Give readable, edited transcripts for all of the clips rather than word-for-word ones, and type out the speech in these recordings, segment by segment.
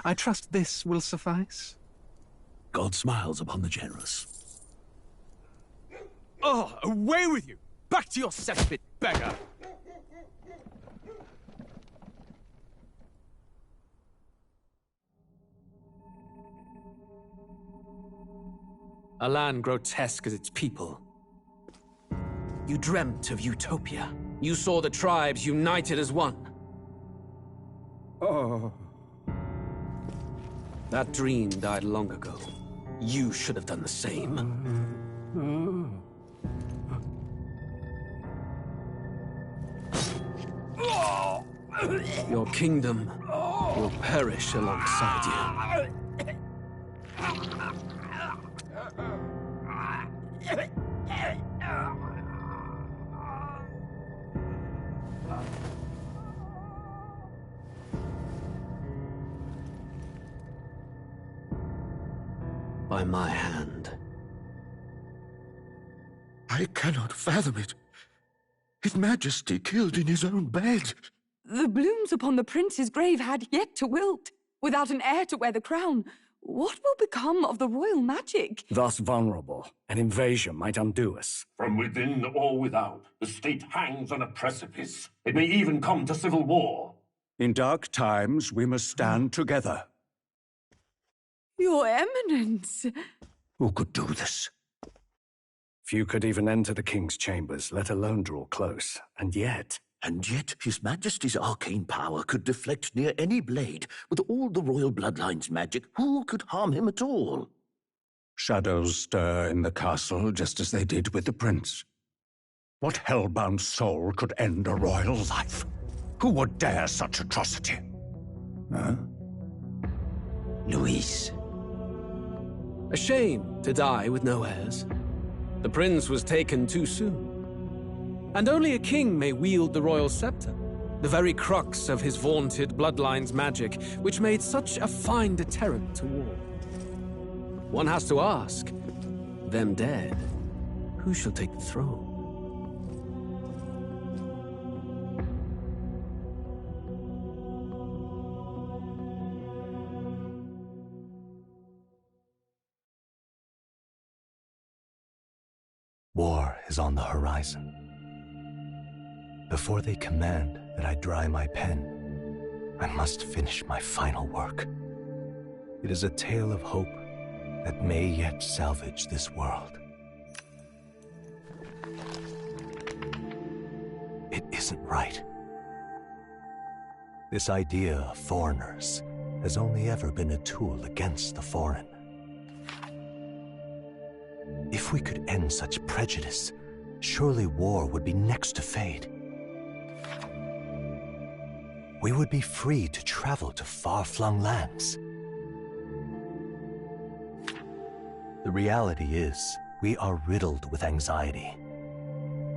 I trust this will suffice. God smiles upon the generous. Oh, away with you! Back to your cesspit, beggar! A land grotesque as its people. You dreamt of utopia. You saw the tribes united as one. Oh. That dream died long ago. You should have done the same. Your kingdom will perish alongside you. By my hand. I cannot fathom it. His Majesty killed in his own bed. The blooms upon the prince's grave had yet to wilt. Without an heir to wear the crown, what will become of the royal magic? Thus vulnerable, an invasion might undo us. From within or without, the state hangs on a precipice. It may even come to civil war. In dark times, we must stand together. Your Eminence! Who could do this? Few could even enter the king's chambers, let alone draw close. And yet His Majesty's arcane power could deflect near any blade. With all the royal bloodline's magic, who could harm him at all? shadows stir in the castle just as they did with the prince. What hellbound soul could end a royal life? Who would dare such atrocity? Huh? Luis. A shame to die with no heirs. The prince was taken too soon. And only a king may wield the royal scepter, the very crux of his vaunted bloodline's magic, which made such a fine deterrent to war. One has to ask, them dead, who shall take the throne? War is on the horizon. Before they command that I dry my pen, I must finish my final work. It is a tale of hope that may yet salvage this world. It isn't right. This idea of foreigners has only ever been a tool against the foreign. If we could end such prejudice, surely war would be next to fade. We would be free to travel to far-flung lands. The reality is, we are riddled with anxiety.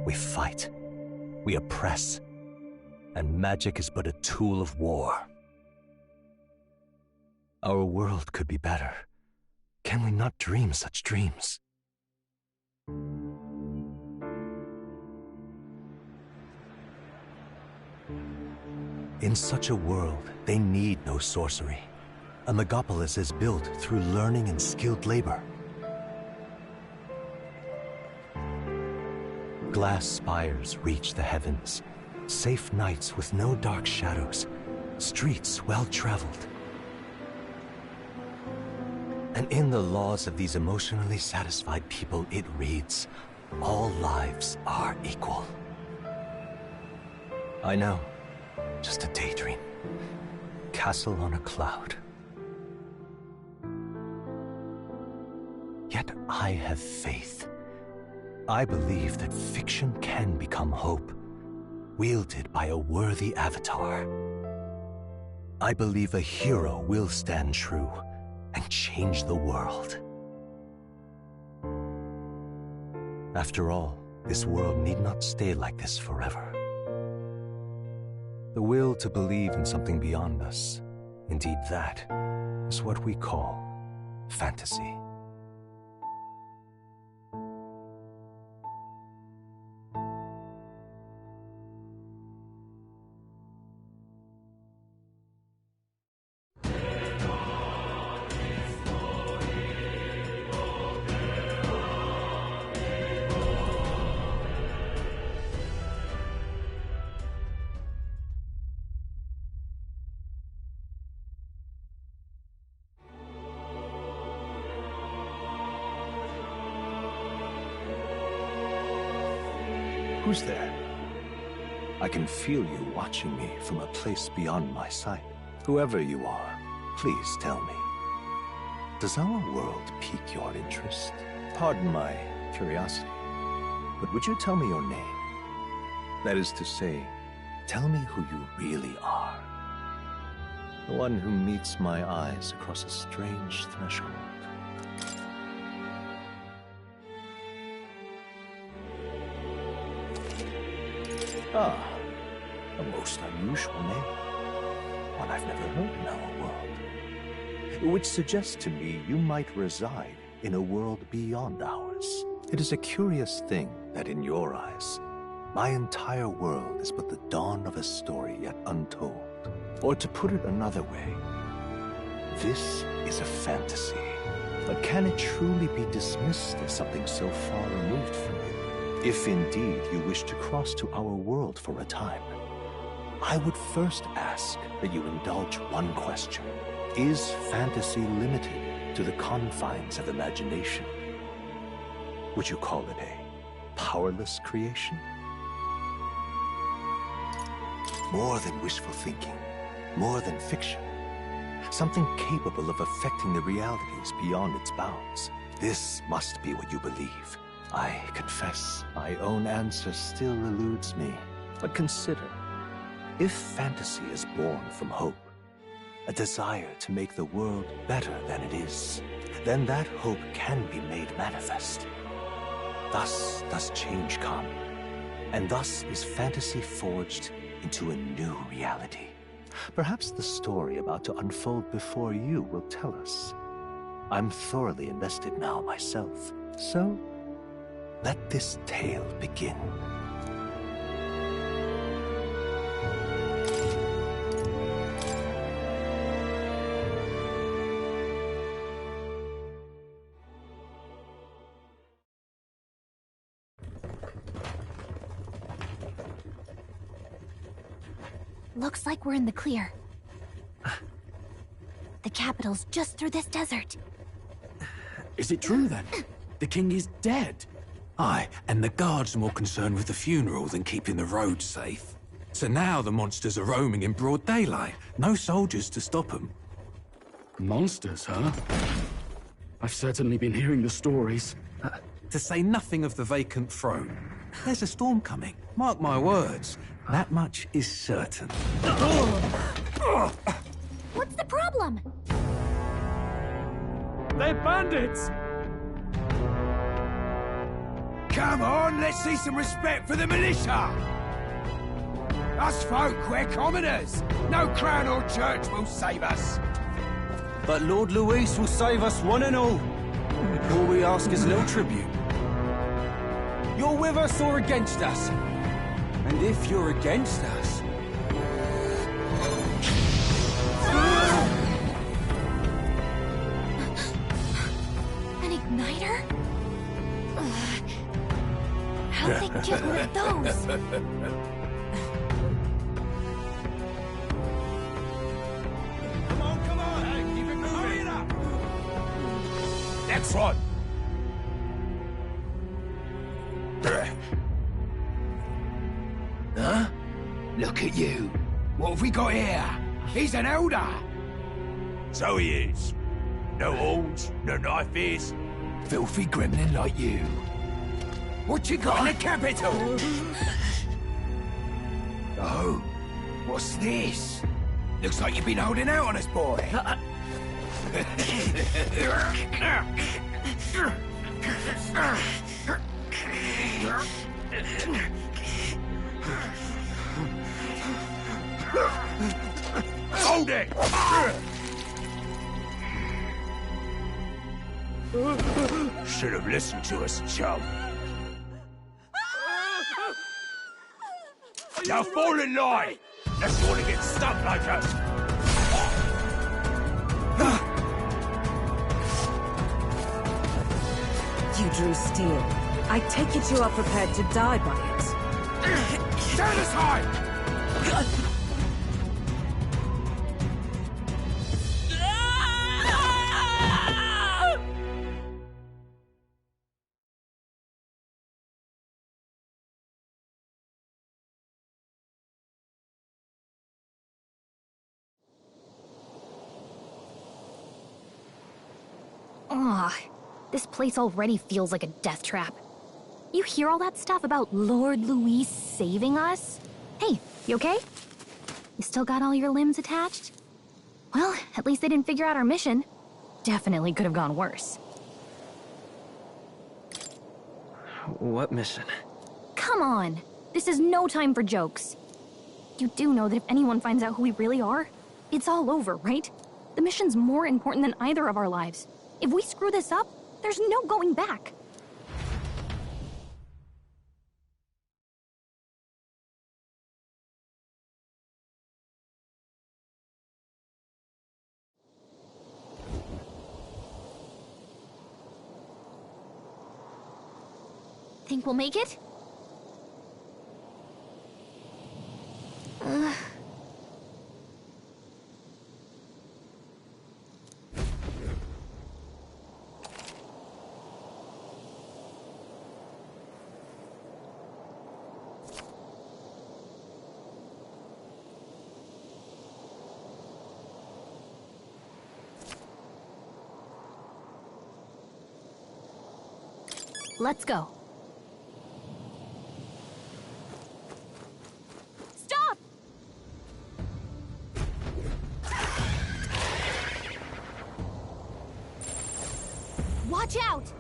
We fight, we oppress, and magic is but a tool of war. Our world could be better. Can we not dream such dreams? In such a world, they need no sorcery. A megapolis is built through learning and skilled labor. Glass spires reach the heavens, safe nights with no dark shadows, streets well-traveled. And in the laws of these emotionally satisfied people, it reads, all lives are equal. I know, just a daydream. Castle on a cloud. Yet I have faith. I believe that fiction can become hope, wielded by a worthy avatar. I believe a hero will stand true and change the world. After all, this world need not stay like this forever. The will to believe in something beyond us, indeed that, is what we call fantasy. Who's there? I can feel you watching me from a place beyond my sight. Whoever you are, please tell me. Does our world pique your interest? Pardon my curiosity, but would you tell me your name? That is to say, tell me who you really are. The one who meets my eyes across a strange threshold. Ah, a most unusual name. One I've never heard in our world. Which suggests to me you might reside in a world beyond ours. It is a curious thing that in your eyes, my entire world is but the dawn of a story yet untold. Or to put it another way, this is a fantasy. But can it truly be dismissed as something so far removed from you? If indeed you wish to cross to our world for a time, I would first ask that you indulge one question. Is fantasy limited to the confines of imagination? Would you call it a powerless creation? More than wishful thinking, more than fiction. Something capable of affecting the realities beyond its bounds. This must be what you believe. I confess, my own answer still eludes me. But consider, if fantasy is born from hope, a desire to make the world better than it is, then that hope can be made manifest. Thus does change come, and thus is fantasy forged into a new reality. Perhaps the story about to unfold before you will tell us. I'm thoroughly invested now myself, so let this tale begin. Looks like we're in the clear. The capital's just through this desert. Is it true then? The king is dead? Aye, and the guards are more concerned with the funeral than keeping the roads safe. So now the monsters are roaming in broad daylight. No soldiers to stop them. Monsters, huh? I've certainly been hearing the stories. To say nothing of the vacant throne. There's a storm coming. Mark my words. That much is certain. What's the problem? They're bandits! Come on, let's see some respect for the militia! Us folk, we're commoners. No crown or church will save us. But Lord Luis will save us one and all. All we ask is a little tribute. You're with us or against us? And if you're against us... An igniter? How'd they get one of those? Come on, hey, keep it moving. Hurry it up. Next one. Huh? Look at you. What have we got here? He's an elder. So he is. No horns, no knife is. Filthy gremlin like you. What you got in the capital? Oh, what's this? Looks like you've been holding out on us, boy. Hold it! Should have listened to us, chum. Now fall in line! Unless you want to get stuck like us! You drew steel. I take it you are prepared to die by it. Stand aside! Ugh, this place already feels like a death trap. You hear all that stuff about Lord Louis saving us? Hey, you okay? You still got all your limbs attached? Well, at least they didn't figure out our mission. Definitely could have gone worse. What mission? Come on! This is no time for jokes. You do know that if anyone finds out who we really are, it's all over, right? The mission's more important than either of our lives. If we screw this up, there's no going back. Think we'll make it? Let's go. Stop! Watch out!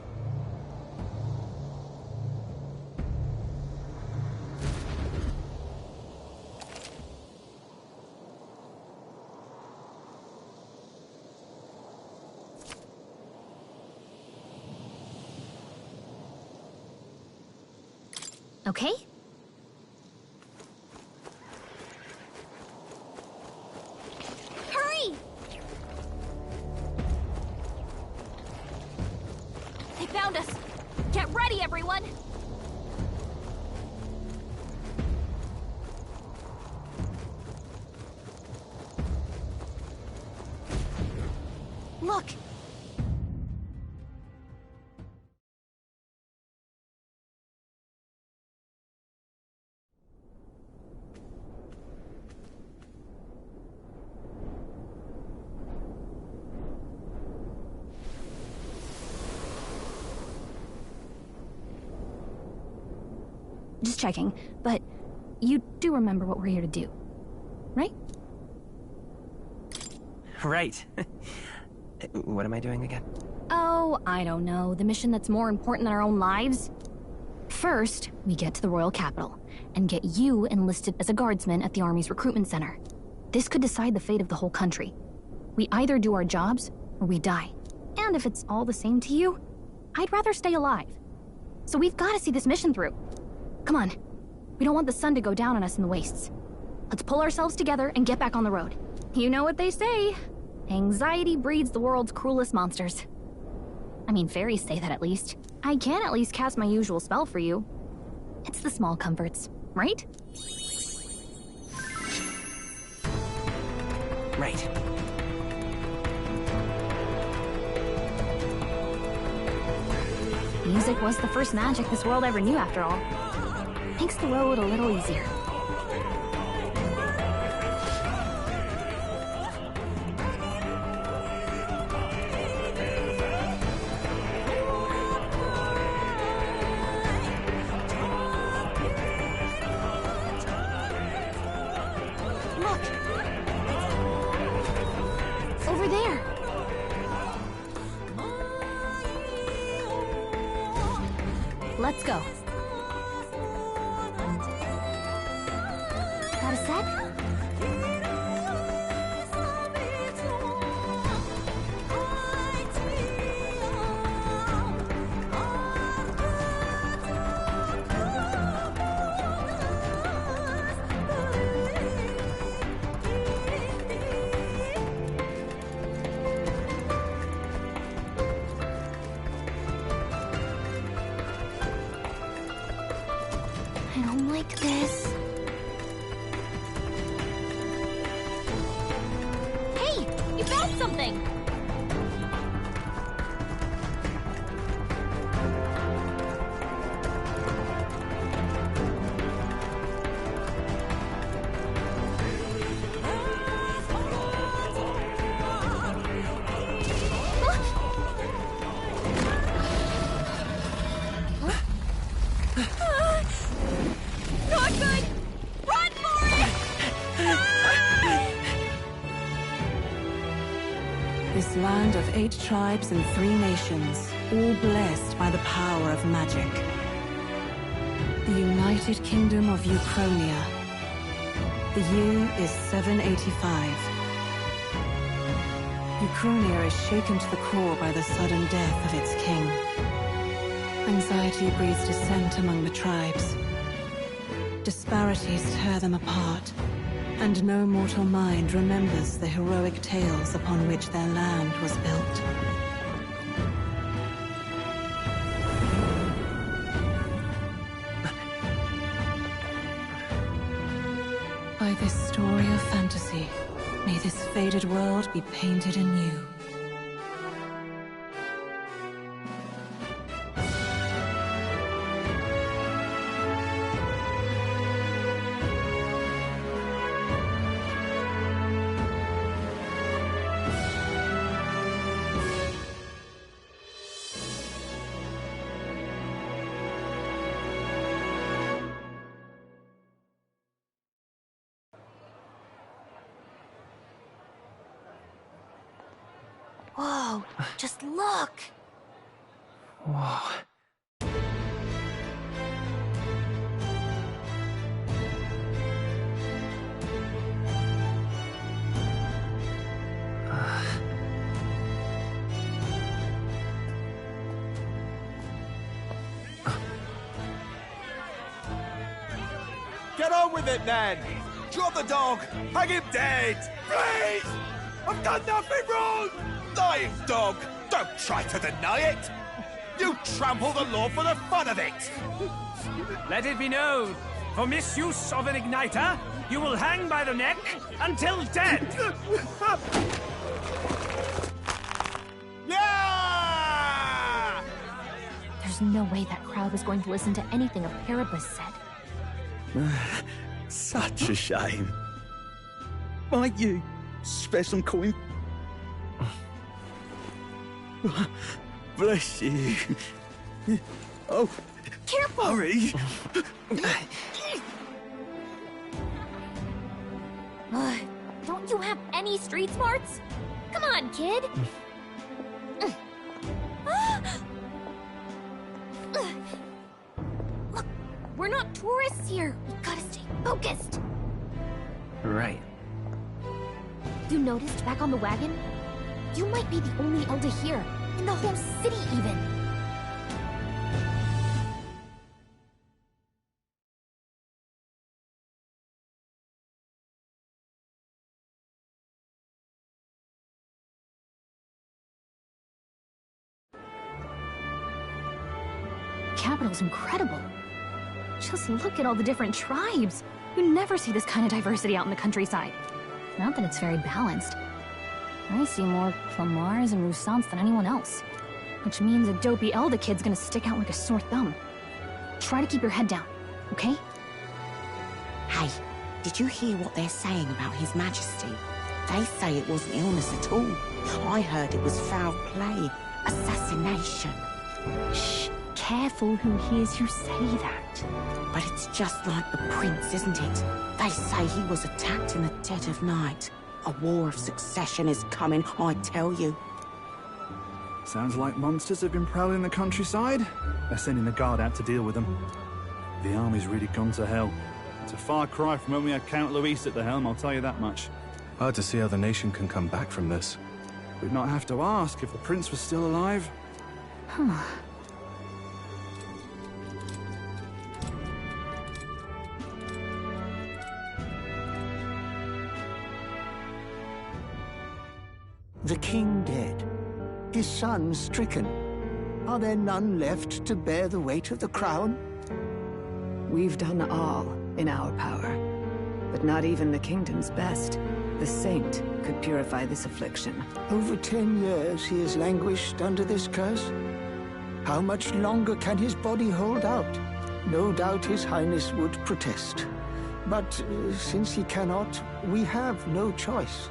Okay? Hurry! They found us! Get ready, everyone! Look! Just checking, but you do remember what we're here to do, right? Right. What am I doing again? Oh, I don't know. The mission that's more important than our own lives? First, we get to the royal capital and get you enlisted as a guardsman at the army's recruitment center. This could decide the fate of the whole country. We either do our jobs or we die. And if it's all the same to you, I'd rather stay alive. So we've got to see this mission through. Come on. We don't want the sun to go down on us in the wastes. Let's pull ourselves together and get back on the road. You know what they say. Anxiety breeds the world's cruelest monsters. I mean, fairies say that at least. I can at least cast my usual spell for you. It's the small comforts, right? Right. Music was the first magic this world ever knew, after all. Makes the road a little easier. Look! Over there! Let's go. Got a sec? I don't like this. Hey! You found something! This land of 8 tribes and 3 nations, all blessed by the power of magic. The United Kingdom of Uchronia. The year is 785. Uchronia is shaken to the core by the sudden death of its king. Anxiety breeds dissent among the tribes. Disparities tear them apart, and no mortal mind remembers the heroic tales upon which their land was built. By this story of fantasy, may this faded world be painted anew. Whoa, just look! Whoa. Get on with it, then! Drop the dog! Hang him dead! Please! I've done nothing wrong! Lying dog! Don't try to deny it! You trample the law for the fun of it! Let it be known, for misuse of an igniter, you will hang by the neck until dead! Yeah! There's no way that crowd was going to listen to anything a Paribus said. Such a shame. Might you spare some coin? Bless you. Oh, careful! Hurry! Don't you have any street smarts? Come on, kid! Look, we're not tourists here. We gotta stay focused. Right. You noticed back on the wagon? You might be the only elder here, in the whole city even. Capital's incredible. Just look at all the different tribes. You never see this kind of diversity out in the countryside. Not that it's very balanced. I see more Clamars and Roussants than anyone else. Which means a dopey Elder kid's gonna stick out like a sore thumb. Try to keep your head down, okay? Hey, did you hear what they're saying about His Majesty? They say it wasn't illness at all. I heard it was foul play, assassination. Shh, careful who hears you say that. But it's just like the prince, isn't it? They say he was attacked in the dead of night. A war of succession is coming, I tell you. Sounds like monsters have been prowling the countryside. They're sending the guard out to deal with them. The army's really gone to hell. It's a far cry from when we had Count Luis at the helm, I'll tell you that much. Hard to see how the nation can come back from this. We'd not have to ask if the prince was still alive. Huh. The king dead, his son stricken. Are there none left to bear the weight of the crown? We've done all in our power, but not even the kingdom's best. The saint could purify this affliction. Over 10 years he has languished under this curse. How much longer can his body hold out? No doubt his highness would protest. But since he cannot, we have no choice.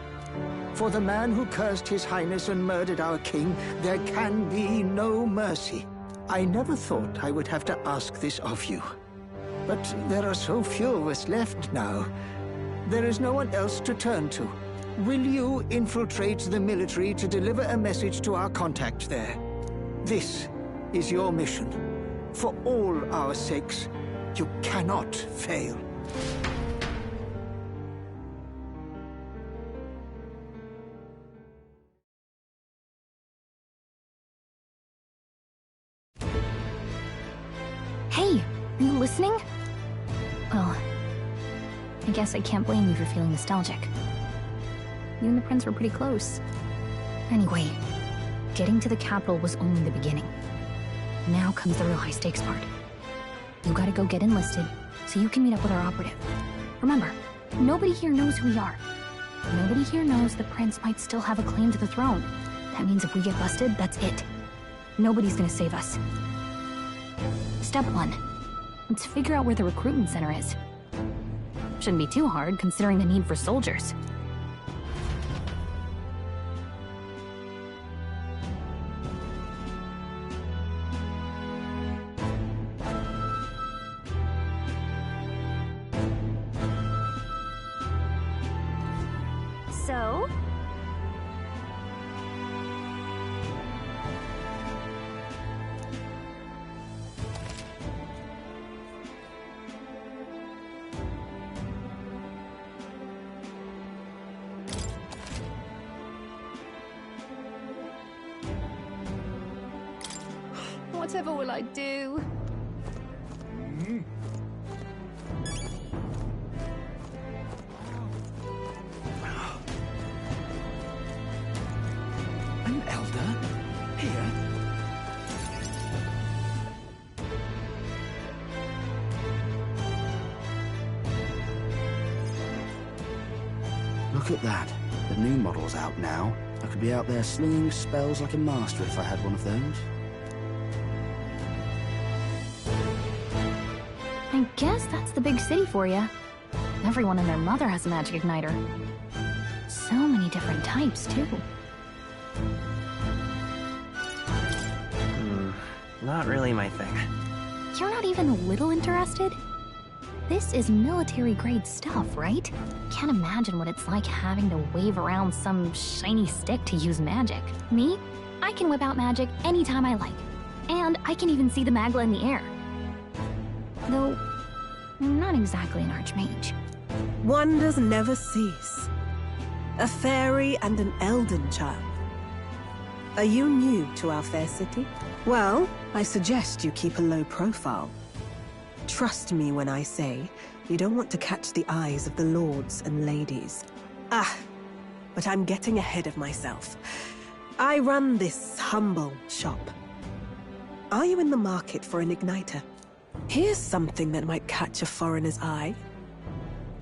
For the man who cursed his highness and murdered our king, there can be no mercy. I never thought I would have to ask this of you. But there are so few of us left now. There is no one else to turn to. will you infiltrate the military to deliver a message to our contact there? This is your mission. For all our sakes, you cannot fail. Hey, are you listening? Well, I guess I can't blame you for feeling nostalgic. You and the prince were pretty close. Anyway, getting to the capital was only the beginning. Now comes the real high-stakes part. You gotta go get enlisted, so you can meet up with our operative. Remember, nobody here knows who we are. Nobody here knows the prince might still have a claim to the throne. That means if we get busted, that's it. Nobody's gonna save us. Step 1. Let's figure out where the recruitment center is. Shouldn't be too hard, considering the need for soldiers. So? Whatever will I do? An elder? Here? Look at that. The new model's out now. I could be out there slinging spells like a master if I had one of those. I guess that's the big city for you. Everyone and their mother has a magic igniter. So many different types, too. Not really my thing. You're not even a little interested? This is military-grade stuff, right? Can't imagine what it's like having to wave around some shiny stick to use magic. Me? I can whip out magic anytime I like. And I can even see the Magla in the air. Though, I'm not exactly an archmage. Wonders never cease. A fairy and an elden child. Are you new to our fair city? Well, I suggest you keep a low profile. Trust me when I say you don't want to catch the eyes of the lords and ladies. But I'm getting ahead of myself. I run this humble shop. Are you in the market for an igniter? Here's something that might catch a foreigner's eye.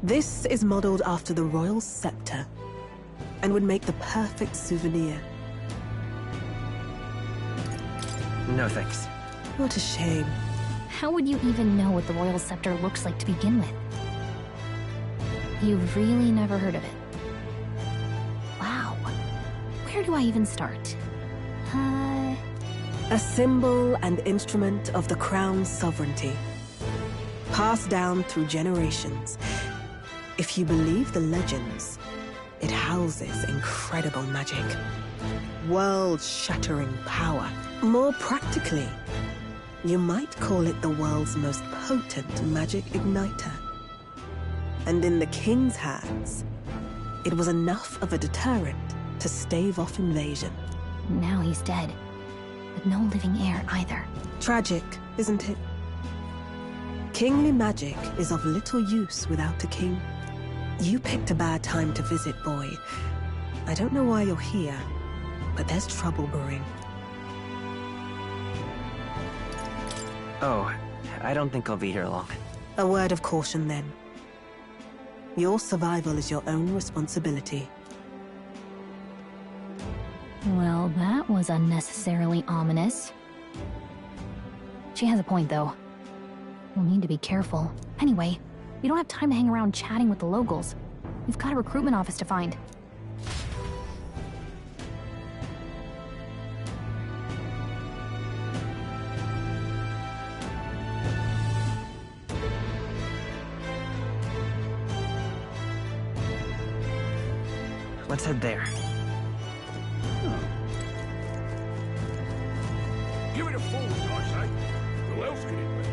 This is modeled after the royal scepter and would make the perfect souvenir. No thanks. What a shame. How would you even know what the royal scepter looks like to begin with? You've really never heard of it. Wow. Where do I even start? A symbol and instrument of the crown's sovereignty. Passed down through generations. If you believe the legends, it houses incredible magic. World-shattering power. More practically, you might call it the world's most potent magic igniter. And in the king's hands, it was enough of a deterrent to stave off invasion. Now he's dead. With no living heir either. Tragic, isn't it? Kingly magic is of little use without a king. You picked a bad time to visit, boy. I don't know why you're here, but there's trouble brewing. Oh, I don't think I'll be here long. A word of caution, then. Your survival is your own responsibility. Well, that was unnecessarily ominous. She has a point, though. We'll need to be careful. Anyway, we don't have time to hang around chatting with the locals. We've got a recruitment office to find. let's head there. Give it a forward, I say. Who else can it be?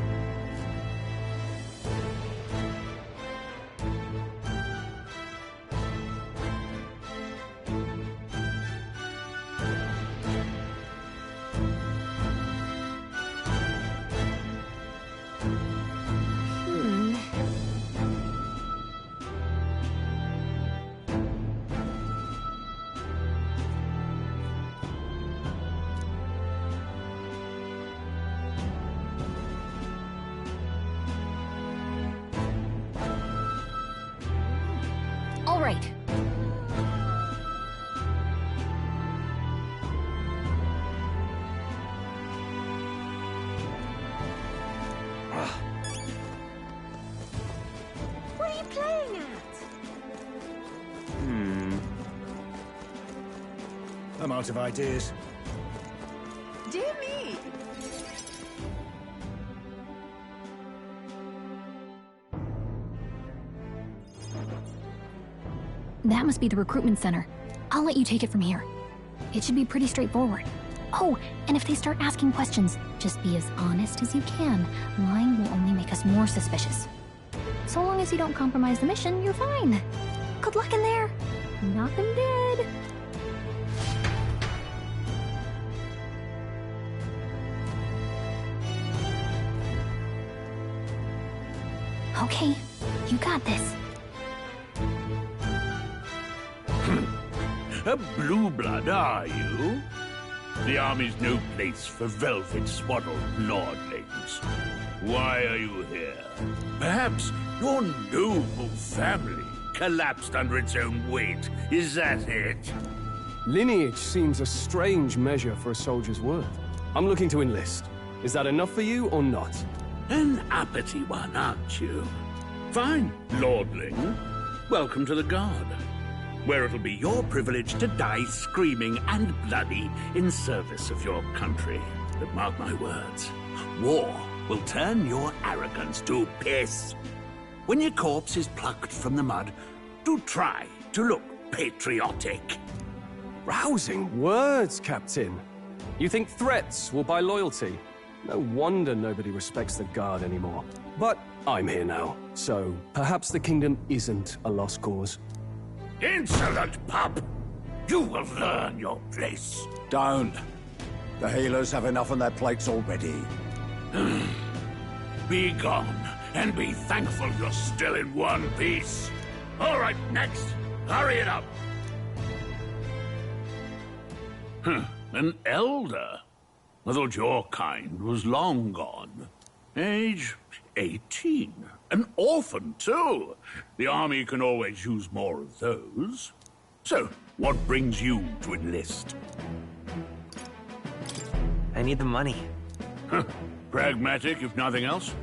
All right. What are you playing at? I'm out of ideas. Dear me. That must be the recruitment center. I'll let you take it from here. It should be pretty straightforward. Oh, and if they start asking questions, just be as honest as you can. Lying will only make us more suspicious. So long as you don't compromise the mission, you're fine. Good luck in there. Knock 'em dead. Okay, you got this. A blue blood, are you? The army's no place for velvet-swaddled lordlings. Why are you here? Perhaps your noble family collapsed under its own weight. Is that it? Lineage seems a strange measure for a soldier's worth. I'm looking to enlist. Is that enough for you or not? An uppity one, aren't you? Fine, lordling. Welcome to the Guard, where it'll be your privilege to die screaming and bloody in service of your country. But mark my words, war will turn your arrogance to piss. When your corpse is plucked from the mud, do try to look patriotic. Rousing words, Captain. You think threats will buy loyalty? No wonder nobody respects the Guard anymore. But I'm here now, so perhaps the kingdom isn't a lost cause. Insolent pup! You will learn your place. Don't. The healers have enough on their plates already. Be gone, and be thankful you're still in one piece. All right, next. Hurry it up. An elder? I thought your kind was long gone. Age 18. An orphan, too. The army can always use more of those. So, what brings you to enlist? I need the money. Pragmatic, if nothing else.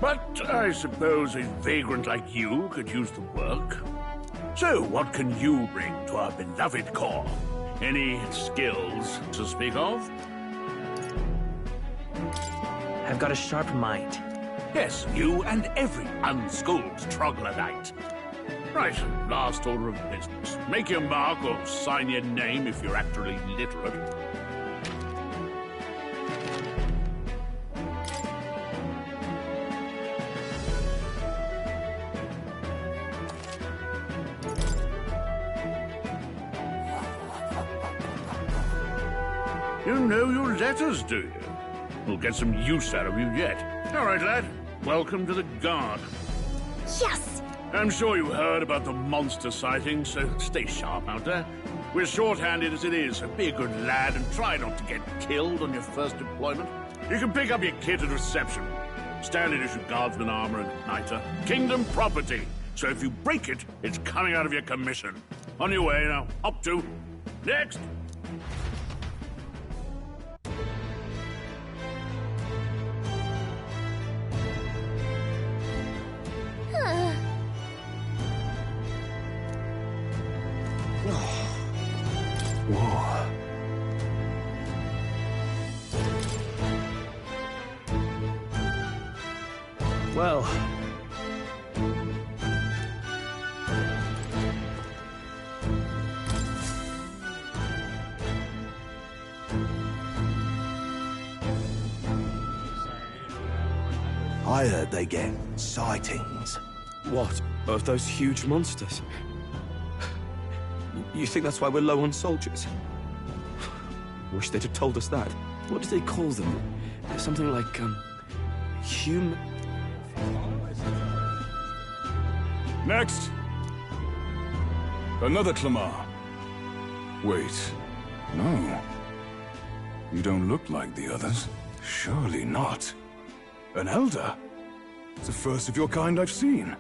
But I suppose a vagrant like you could use the work. So, what can you bring to our beloved corps? Any skills to speak of? I've got a sharp mind. Yes, you and every unschooled troglodyte. Right, last order of business. Make your mark or sign your name if you're actually literate. You know your letters, do you? We'll get some use out of you yet. All right, lad. Welcome to the Guard. Yes! I'm sure you heard about the monster sighting, so stay sharp out there. We're short-handed as it is, so be a good lad and try not to get killed on your first deployment. You can pick up your kit at reception. Standard issue guardsman armor and igniter. Kingdom property. So if you break it, it's coming out of your commission. On your way now. Up to. Next! Whoa. Well. I heard they get sightings. What? Of those huge monsters? You think that's why we're low on soldiers? Wish they'd have told us that. What do they call them? Something like, human... Next! Another Clamar. Wait. No. You don't look like the others. Surely not. An elder? It's the first of your kind I've seen.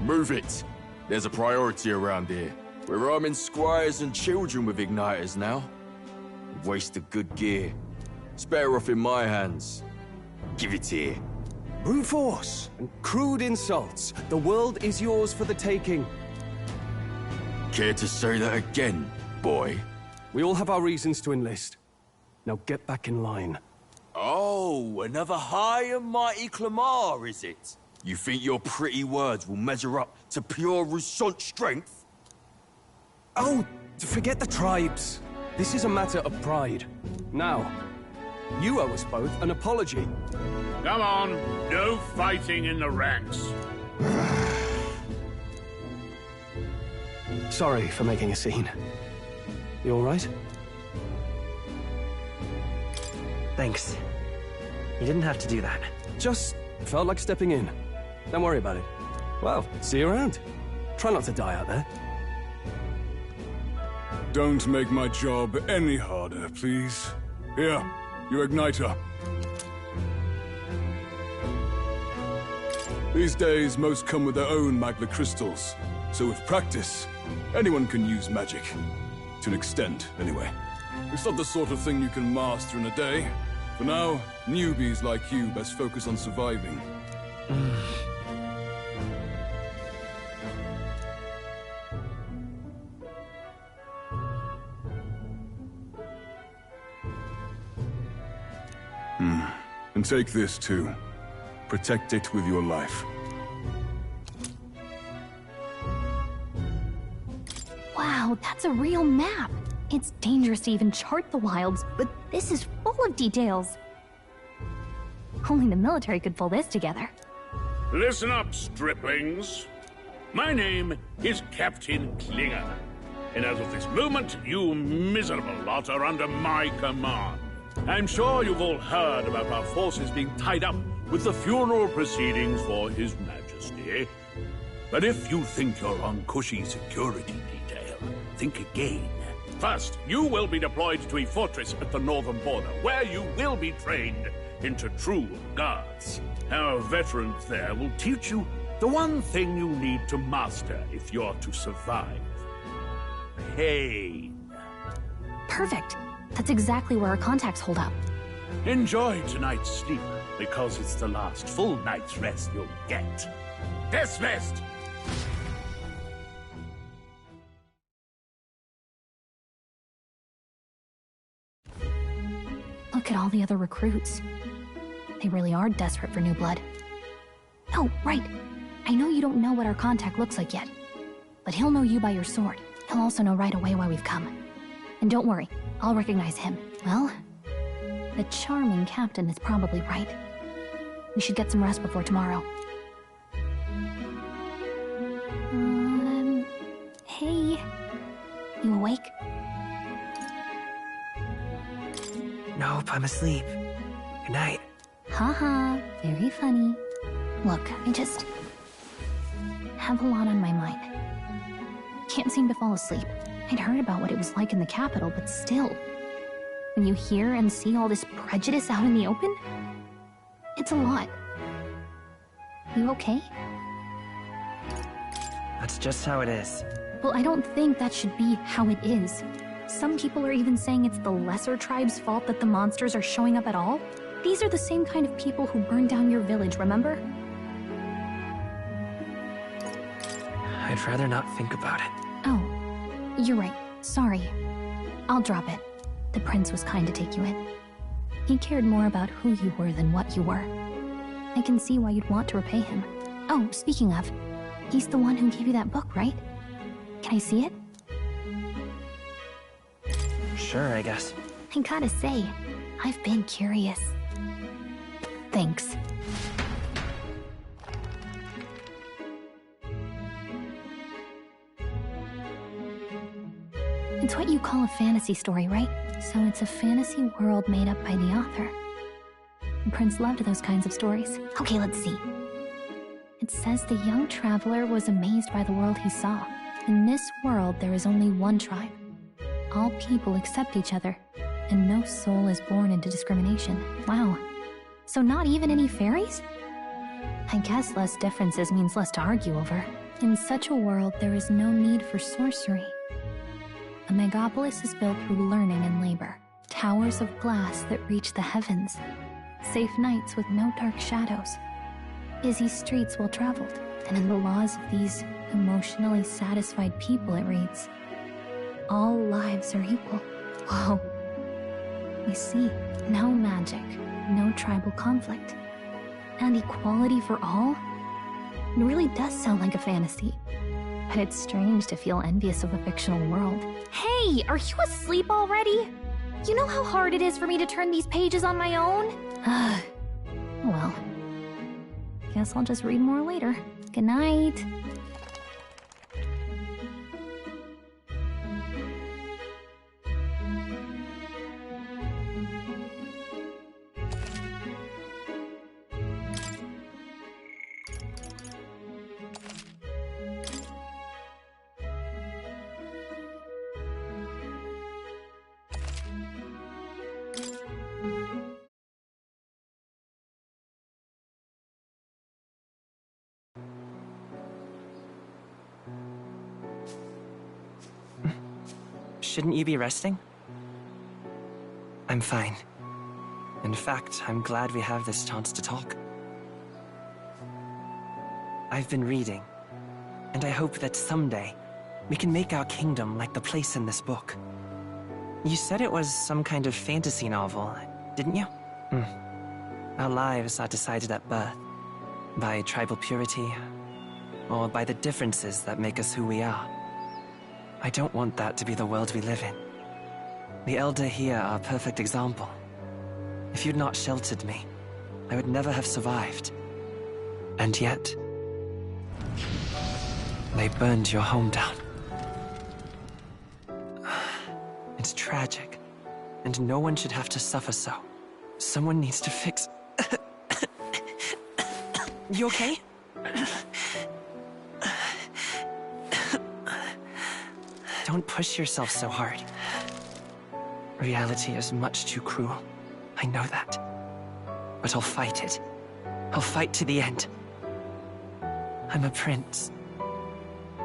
Move it. There's a priority around here. We're arming squires and children with igniters now. Waste of good gear. It's better off in my hands. Give it here. Brute force and crude insults. The world is yours for the taking. Care to say that again, boy? We all have our reasons to enlist. Now get back in line. Oh, another high and mighty Clamar, is it? You think your pretty words will measure up to pure Rousseau strength? Oh, forget the tribes. This is a matter of pride. Now, you owe us both an apology. Come on, no fighting in the ranks. Sorry for making a scene. You all right? Thanks. You didn't have to do that. Just felt like stepping in. Don't worry about it. Well, see you around. Try not to die out there. Don't make my job any harder, please. Here, your igniter. These days, most come with their own magna crystals. So with practice, anyone can use magic. To an extent, anyway. It's not the sort of thing you can master in a day. For now, newbies like you best focus on surviving. And take this too. Protect it with your life. Wow, that's a real map. It's dangerous to even chart the wilds, but this is full of details. Only the military could pull this together. Listen up, striplings. My name is Captain Klinger. And as of this moment, you miserable lot are under my command. I'm sure you've all heard about our forces being tied up with the funeral proceedings for His Majesty. But if you think you're on cushy security detail, think again. First, you will be deployed to a fortress at the northern border, where you will be trained into true guards. Our veterans there will teach you the one thing you need to master if you're to survive. Pain. Perfect. That's exactly where our contacts hold up. Enjoy tonight's sleep, because it's the last full night's rest you'll get. Dismissed! Look at all the other recruits. They really are desperate for new blood. Oh, right. I know you don't know what our contact looks like yet, but he'll know you by your sword. He'll also know right away why we've come. And don't worry, I'll recognize him. Well, the charming captain is probably right. We should get some rest before tomorrow. Hey. You awake? Nope, I'm asleep. Good night. Haha, very funny. Look, I just have a lot on my mind. Can't seem to fall asleep. I'd heard about what it was like in the capital, but still. When you hear and see all this prejudice out in the open, it's a lot. You okay? That's just how it is. Well, I don't think that should be how it is. Some people are even saying it's the lesser tribe's fault that the monsters are showing up at all. These are the same kind of people who burned down your village, remember? I'd rather not think about it. Oh, you're right. Sorry. I'll drop it. The prince was kind to take you in. He cared more about who you were than what you were. I can see why you'd want to repay him. Oh, speaking of, he's the one who gave you that book, right? Can I see it? Sure, I guess. I gotta say, I've been curious. Thanks. It's what you call a fantasy story, right? So it's a fantasy world made up by the author. The prince loved those kinds of stories. Okay, let's see. It says the young traveler was amazed by the world he saw. In this world, there is only one tribe. All people accept each other, and no soul is born into discrimination. Wow. So not even any fairies? I guess less differences means less to argue over. In such a world, there is no need for sorcery. A megapolis is built through learning and labor. Towers of glass that reach the heavens. Safe nights with no dark shadows. Busy streets well traveled. And in the laws of these emotionally satisfied people, it reads, all lives are equal. Whoa. I see. No magic, no tribal conflict. And equality for all? It really does sound like a fantasy. But it's strange to feel envious of a fictional world. Hey, are you asleep already? You know how hard it is for me to turn these pages on my own? Well, guess I'll just read more later. Good night. Shouldn't you be resting? I'm fine. In fact, I'm glad we have this chance to talk. I've been reading, and I hope that someday we can make our kingdom like the place in this book. You said it was some kind of fantasy novel, didn't you? Our lives are decided at birth, by tribal purity, or by the differences that make us who we are. I don't want that to be the world we live in. The Elder here are a perfect example. If you'd not sheltered me, I would never have survived. And yet, they burned your home down. It's tragic, and no one should have to suffer so. Someone needs to fix... You okay? Don't push yourself so hard. Reality is much too cruel. I know that. But I'll fight it. I'll fight to the end. I'm a prince.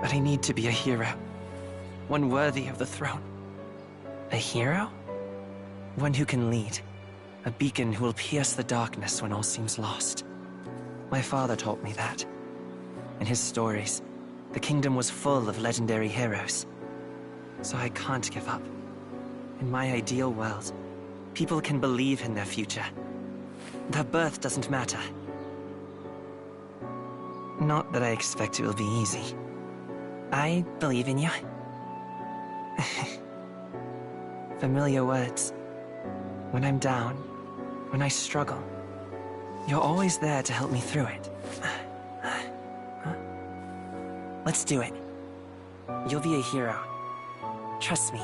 But I need to be a hero. One worthy of the throne. A hero? One who can lead. A beacon who will pierce the darkness when all seems lost. My father taught me that. In his stories, the kingdom was full of legendary heroes. So I can't give up. In my ideal world, people can believe in their future. Their birth doesn't matter. Not that I expect it will be easy. I believe in you. Familiar words. When I'm down, when I struggle, you're always there to help me through it. Let's do it. You'll be a hero. Trust me.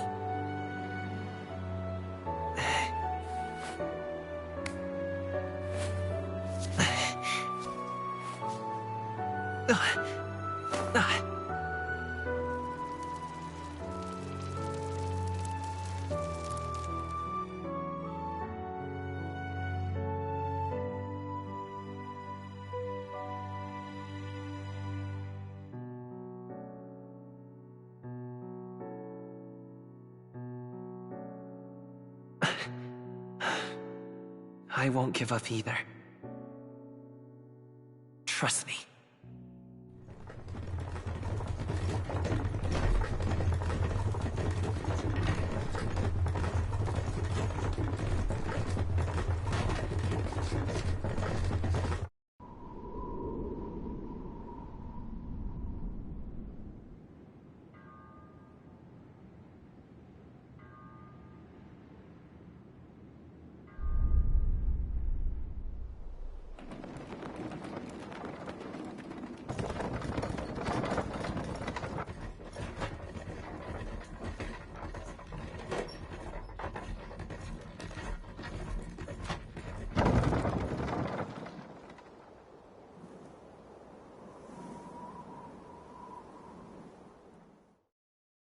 I won't give up either. Trust me.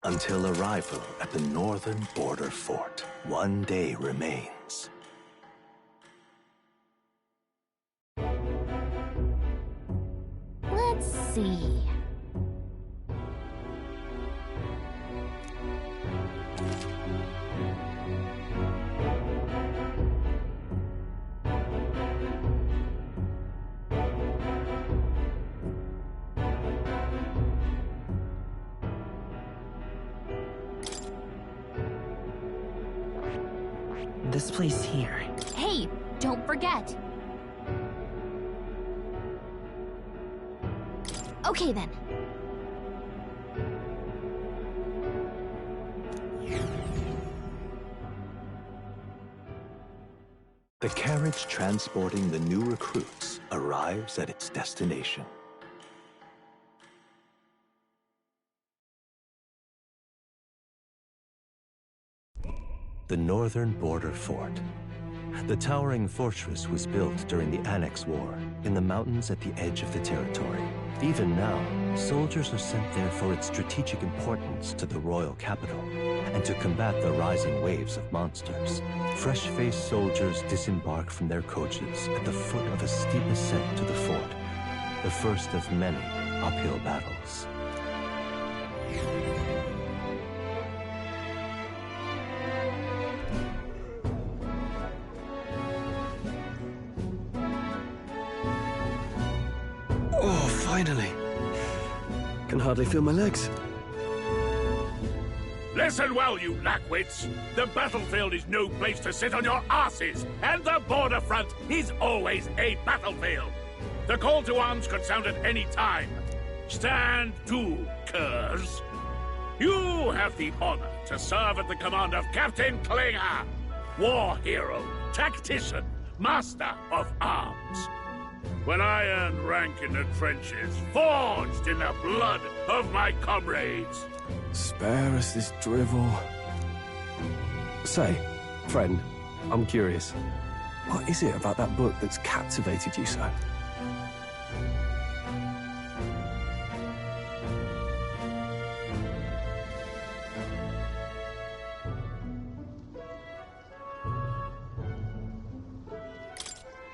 Until arrival at the northern border fort, one day remains. Let's see. This place here. Hey, don't forget. Okay then. The carriage transporting the new recruits arrives at its destination. The northern border fort. The towering fortress was built during the Annex War in the mountains at the edge of the territory. Even now, soldiers are sent there for its strategic importance to the royal capital and to combat the rising waves of monsters. Fresh-faced soldiers disembark from their coaches at the foot of a steep ascent to the fort, the first of many uphill battles. Oh, finally. Can hardly feel my legs. Listen well, you lackwits. The battlefield is no place to sit on your asses, and the border front is always a battlefield. The call to arms could sound at any time. Stand to, curs. You have the honor to serve at the command of Captain Klinger, war hero, tactician, master of arms. When I earned rank in the trenches, forged in the blood of my comrades. Spare us this drivel. Say, friend, I'm curious. What is it about that book that's captivated you so?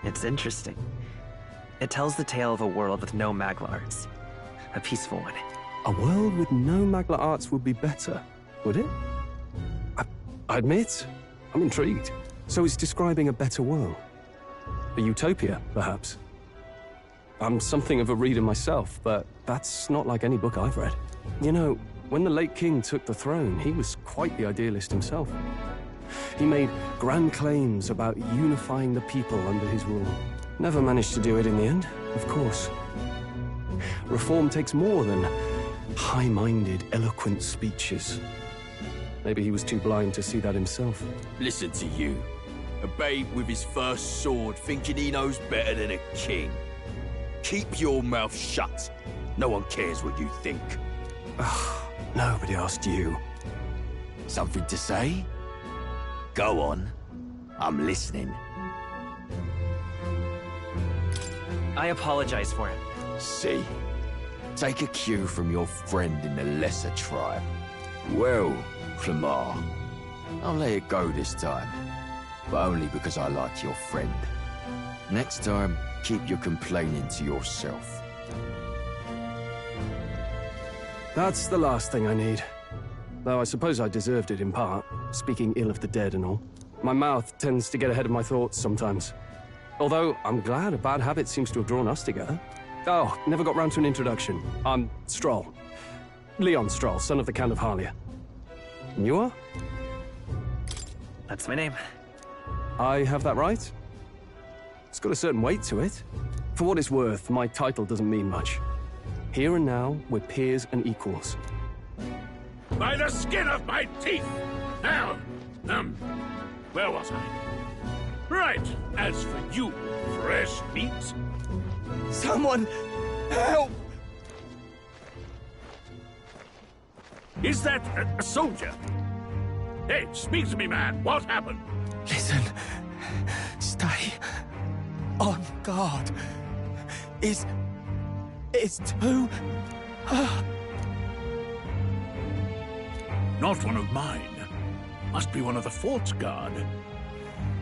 It's interesting. It tells the tale of a world with no Magla arts. A peaceful one. A world with no Magla arts would be better, would it? I admit, I'm intrigued. So it's describing a better world. A utopia, perhaps. I'm something of a reader myself, but that's not like any book I've read. You know, when the late king took the throne, he was quite the idealist himself. He made grand claims about unifying the people under his rule. Never managed to do it in the end, of course. Reform takes more than high-minded, eloquent speeches. Maybe he was too blind to see that himself. Listen to you. A babe with his first sword thinking he knows better than a king. Keep your mouth shut. No one cares what you think. Nobody asked you. Something to say? Go on. I'm listening. I apologize for it. See? Take a cue from your friend in the lesser tribe. Well, Clemar, I'll let it go this time. But only because I like your friend. Next time, keep your complaining to yourself. That's the last thing I need. Though I suppose I deserved it in part, speaking ill of the dead and all. My mouth tends to get ahead of my thoughts sometimes. Although, I'm glad a bad habit seems to have drawn us together. Oh, never got round to an introduction. I'm Stroll. Leon Stroll, son of the Count of Harlia. And you are? That's my name. I have that right? It's got a certain weight to it. For what it's worth, my title doesn't mean much. Here and now, we're peers and equals. By the skin of my teeth! Now, where was I? Right, as for you, fresh meat... Someone, help! Is that a soldier? Hey, speak to me, man. What happened? Listen. Stay on guard. It's too... Not one of mine. Must be one of the fort's guard.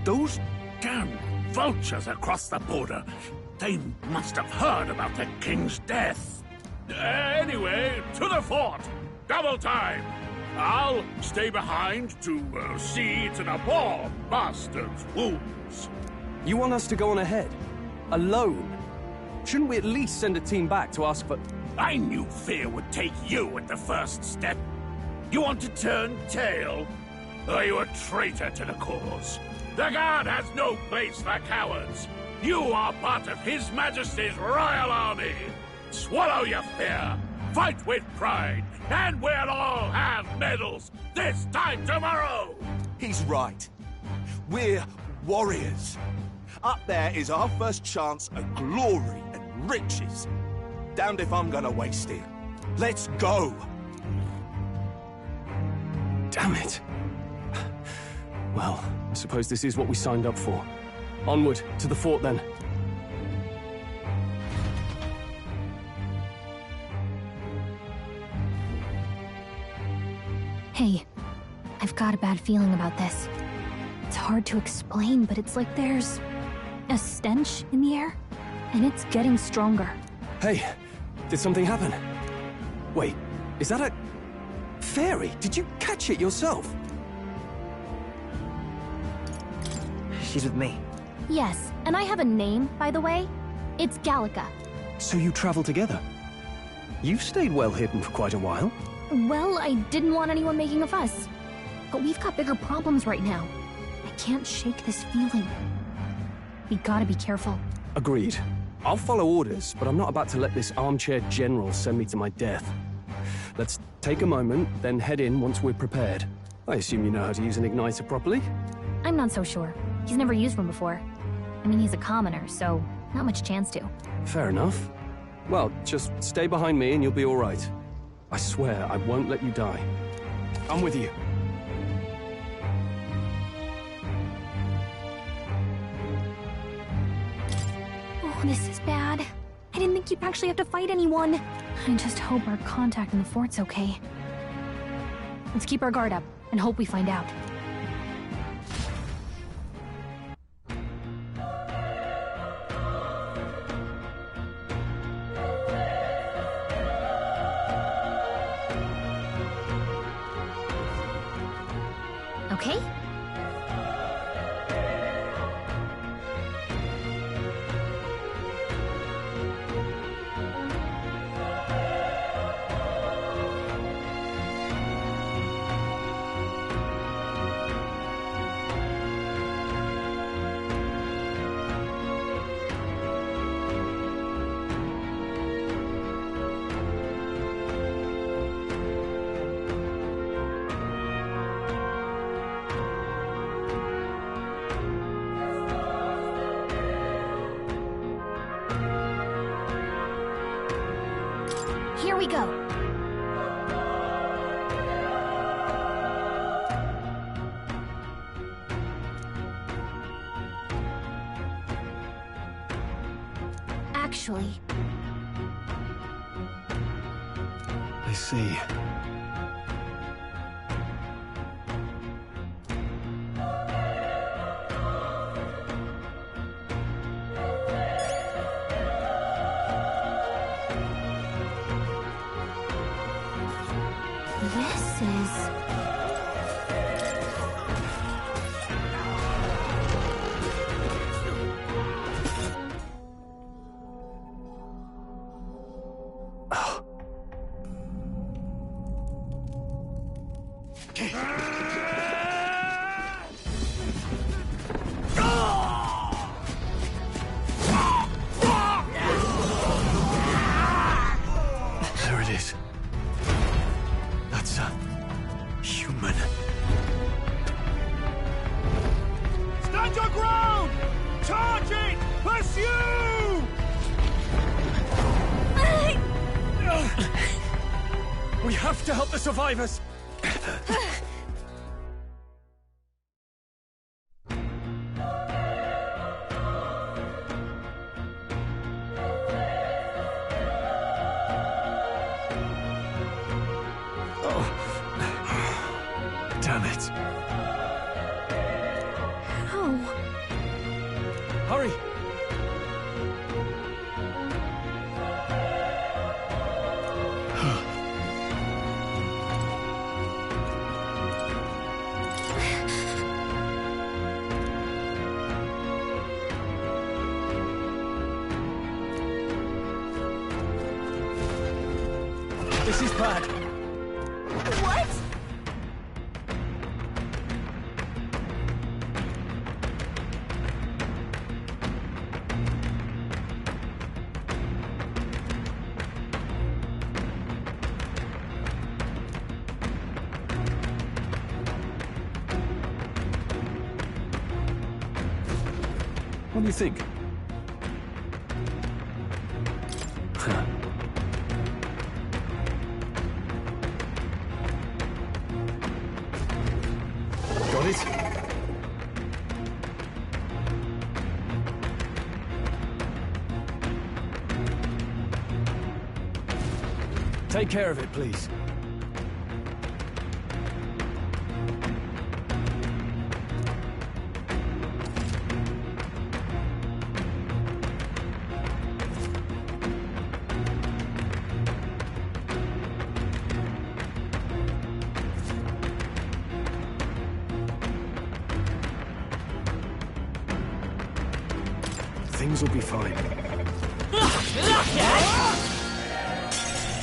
Those damn vultures across the border. They must have heard about the king's death. Anyway, to the fort. Double time. I'll stay behind to see to the poor bastard's wounds. You want us to go on ahead? Alone? Shouldn't we at least send a team back to ask for... I knew fear would take you at the first step. You want to turn tail? Are you a traitor to the cause? The Guard has no place for cowards. You are part of His Majesty's Royal Army. Swallow your fear. Fight with pride. And we'll all have medals this time tomorrow. He's right. We're warriors. Up there is our first chance at glory and riches. Damned if I'm gonna waste it. Let's go! Damn it. Well, I suppose this is what we signed up for. Onward, to the fort then. Hey, I've got a bad feeling about this. It's hard to explain, but it's like there's a stench in the air, and it's getting stronger. Hey, did something happen? Wait, is that a... fairy? Did you catch it yourself? She's with me. Yes, and I have a name, by the way. It's Gallica. So you travel together? You've stayed well hidden for quite a while. Well, I didn't want anyone making a fuss. But we've got bigger problems right now. I can't shake this feeling. We gotta be careful. Agreed. I'll follow orders, but I'm not about to let this armchair general send me to my death. Let's take a moment, then head in once we're prepared. I assume you know how to use an igniter properly? I'm not so sure. He's never used one before. I mean, he's a commoner, so not much chance to. Fair enough. Well, just stay behind me and you'll be all right. I swear I won't let you die. I'm with you. Oh, this is bad. I didn't think you'd actually have to fight anyone. I just hope our contact in the fort's okay. Let's keep our guard up and hope we find out. Okay? Here we go. Actually... I see. This is... There it is. That's a... human. Stand your ground! Charging! Pursue! We have to help the survivors! it. How? Hurry! This is bad. What? What do you think? Got it? Take care of it, please. Things will be fine.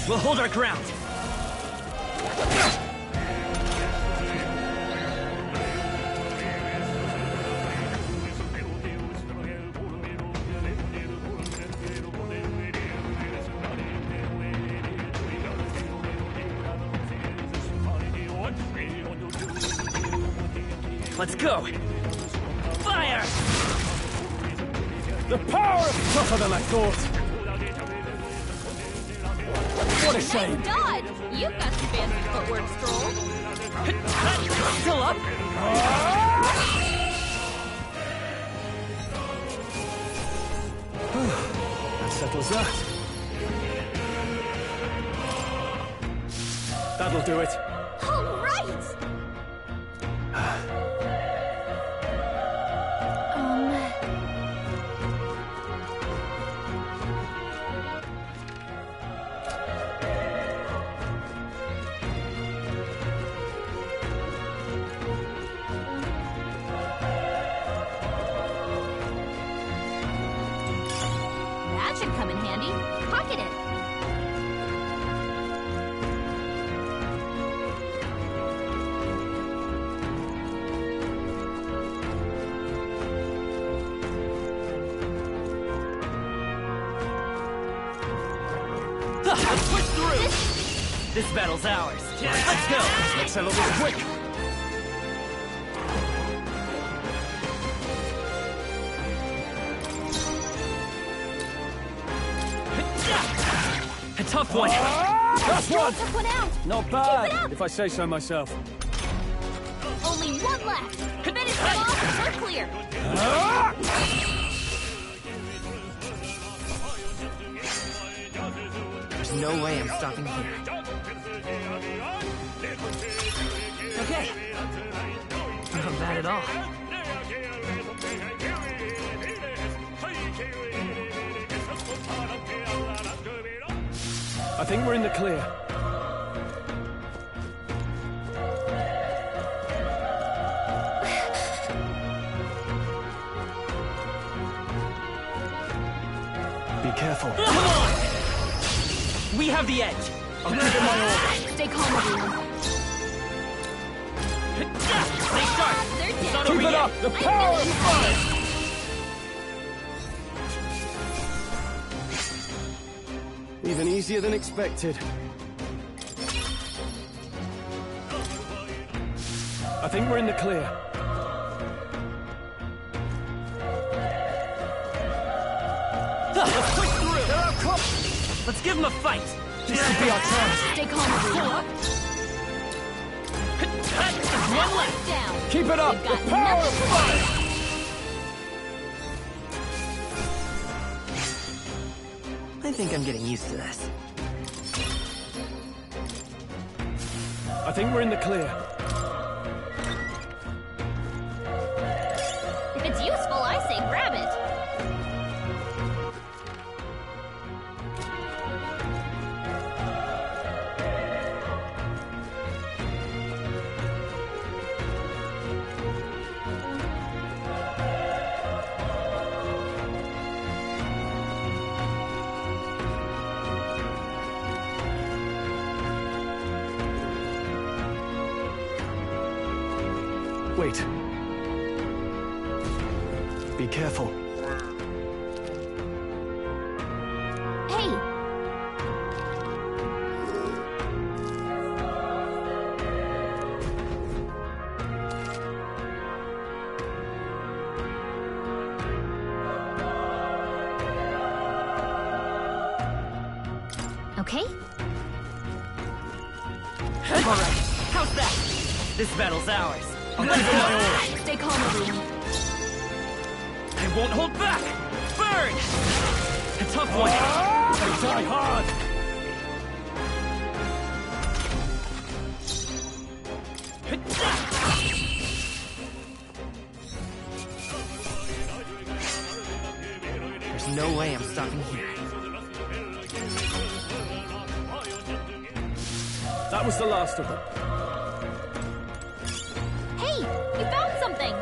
We'll hold our ground. Let's go. Fire! The power is tougher than I thought. What a shame. Thank God! You've got some fancy footwork, Stroll. Still up? That settles that. That'll do it. All right! That should come in handy. Pocket it. Let's push through! This battle's ours. Let's go! Let's settle this quick! A tough one! Last one! Took one out. Not Keep it bad, up. if I say so myself. Only one left. Finish them off. We're clear. There's no way I'm stopping here. Okay. Not bad at all. I think we're in the clear. Be careful. Come on! We have the edge. I'll give it my all. Stay calm, everyone. Stay sharp. They're It's dead. not Keep over it yet. up! The power of fire! Even easier than expected. I think we're in the clear. Let's push through. Let's give them a fight. This could be our chance. Stay calm, everyone. One left. Down. Keep it up! We've The got power of nothing to fire! I think I'm getting used to this. I think we're in the clear. Wait. Be careful. Hey! Okay? Alright, how's that? This battle's ours. I'll give it my all. Stay calm, everyone. I won't hold back! Burn! A tough one! I die hard! There's no way I'm stopping here. That was the last of them. Hey! You found something!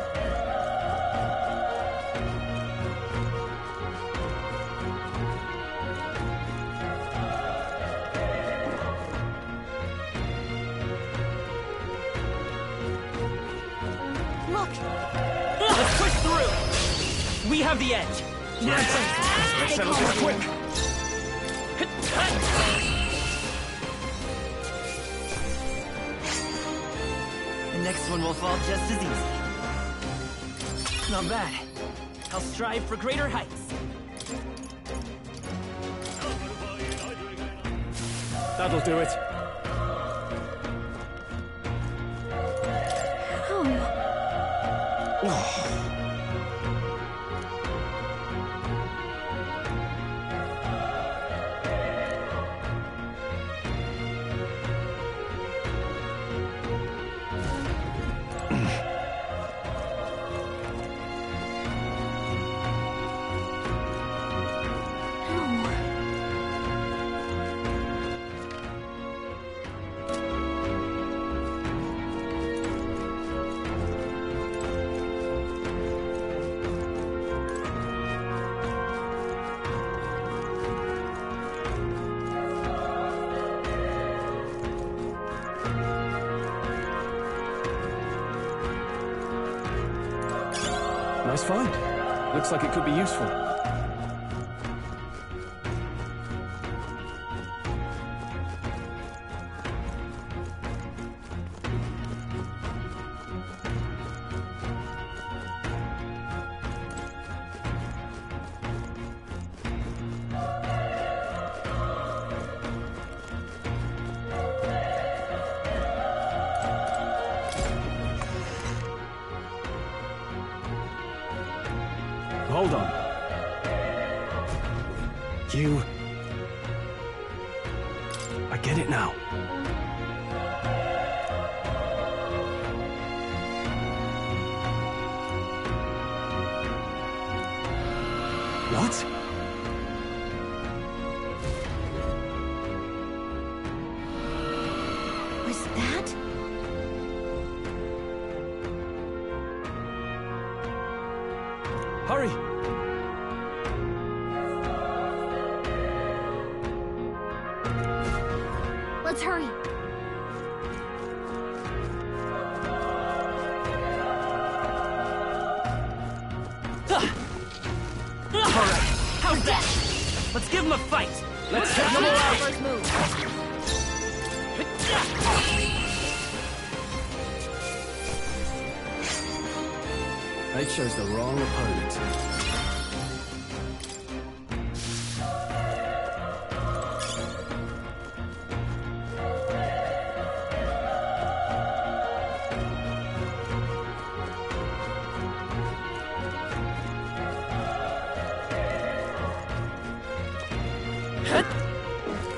Look! Let's push through! We have the edge! Let's settle this quick! The next one will fall just as easy. Not bad. I'll strive for greater heights. That'll do it. Nice find. Looks like it could be useful. Hold on. You... I get it now. What? Was that? Hurry! Let's hurry. Alright, how's that? Let's give him a fight! Let's check them all out! First move. They chose the wrong opponent.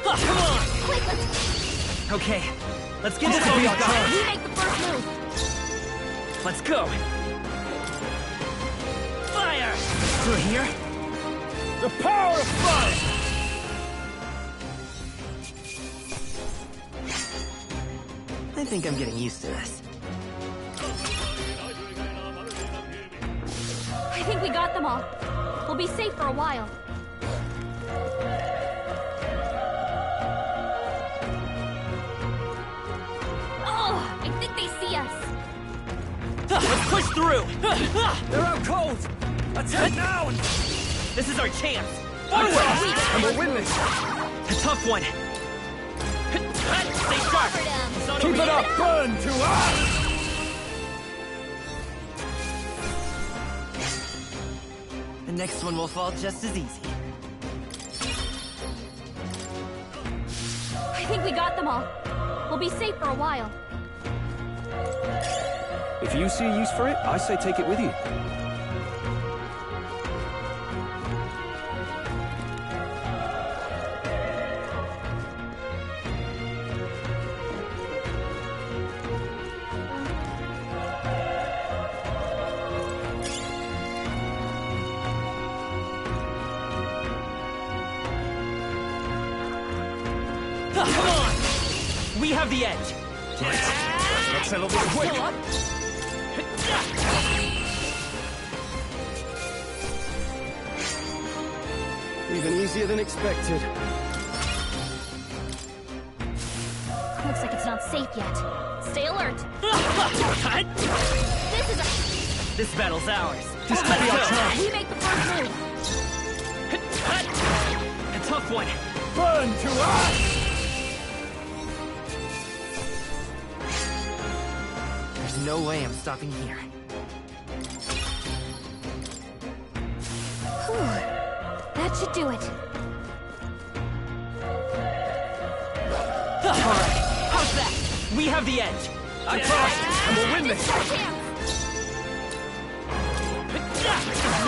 Come on! Quick, let's... Okay, let's get this all going. You make the first move. Let's go! Fire! Through here? The power of fire! I think I'm getting used to this. I think we got them all. We'll be safe for a while. Oh, I think they see us. Let's push through! They're out cold! Attack now! This is our chance! Forward! And we'll win this! A tough one! Stay sharp! Keep it up! Burn to us! The next one will fall just as easy. I think we got them all. We'll be safe for a while. If you see a use for it, I say take it with you. Come on! We have the edge! Let's settle this quick! Even easier than expected. Looks like it's not safe yet. Stay alert. This battle's ours. This might be our turn. We make the first move. A tough one. Burn to us! There's no way I'm stopping here. That should do it. Alright, how's that? We have the edge. I trust, and we'll win this.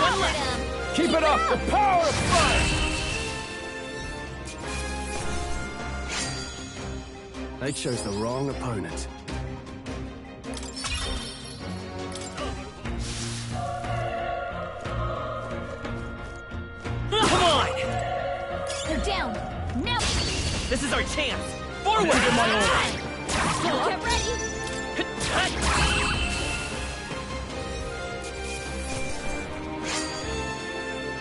One left. Keep it up, the power of fire! They chose the wrong opponent. Come on! They're down. Now. This is our chance. Forward! Give my order. Get ready.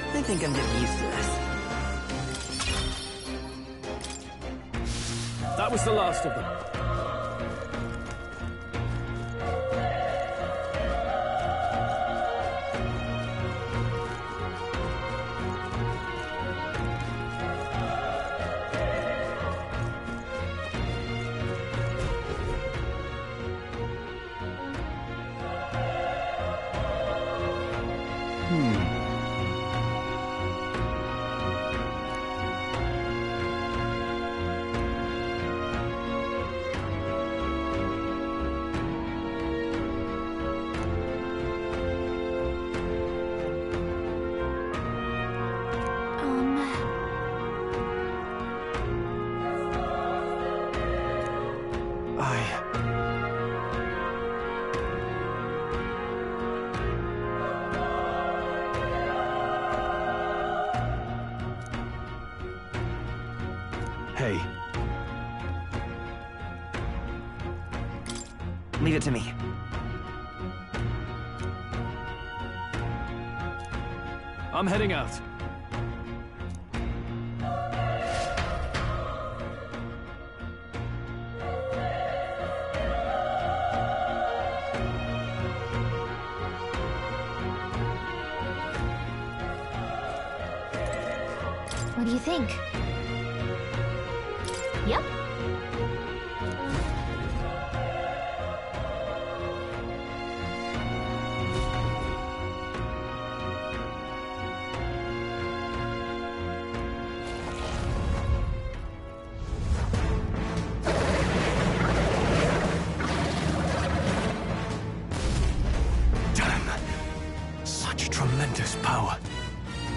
I think I'm getting used to this. That was the last of them. Hey. Leave it to me. I'm heading out. What do you think? Yep. Damn. Such tremendous power.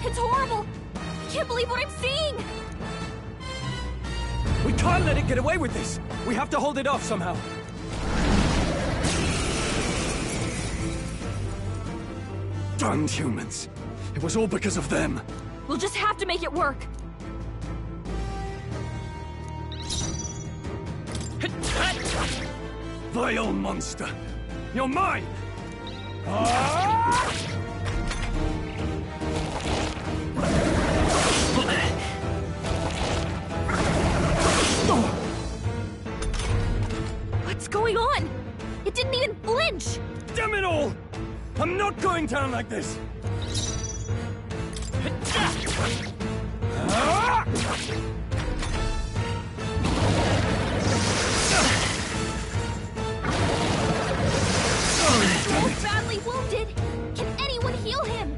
It's horrible. I can't believe what I'm seeing. We can't let it get away with this! We have to hold it off somehow! Damned humans! It was all because of them! We'll just have to make it work. Vile monster! You're mine! What's going on? It didn't even flinch! Damn it all! I'm not going down like this! Joel's badly wounded! Can anyone heal him?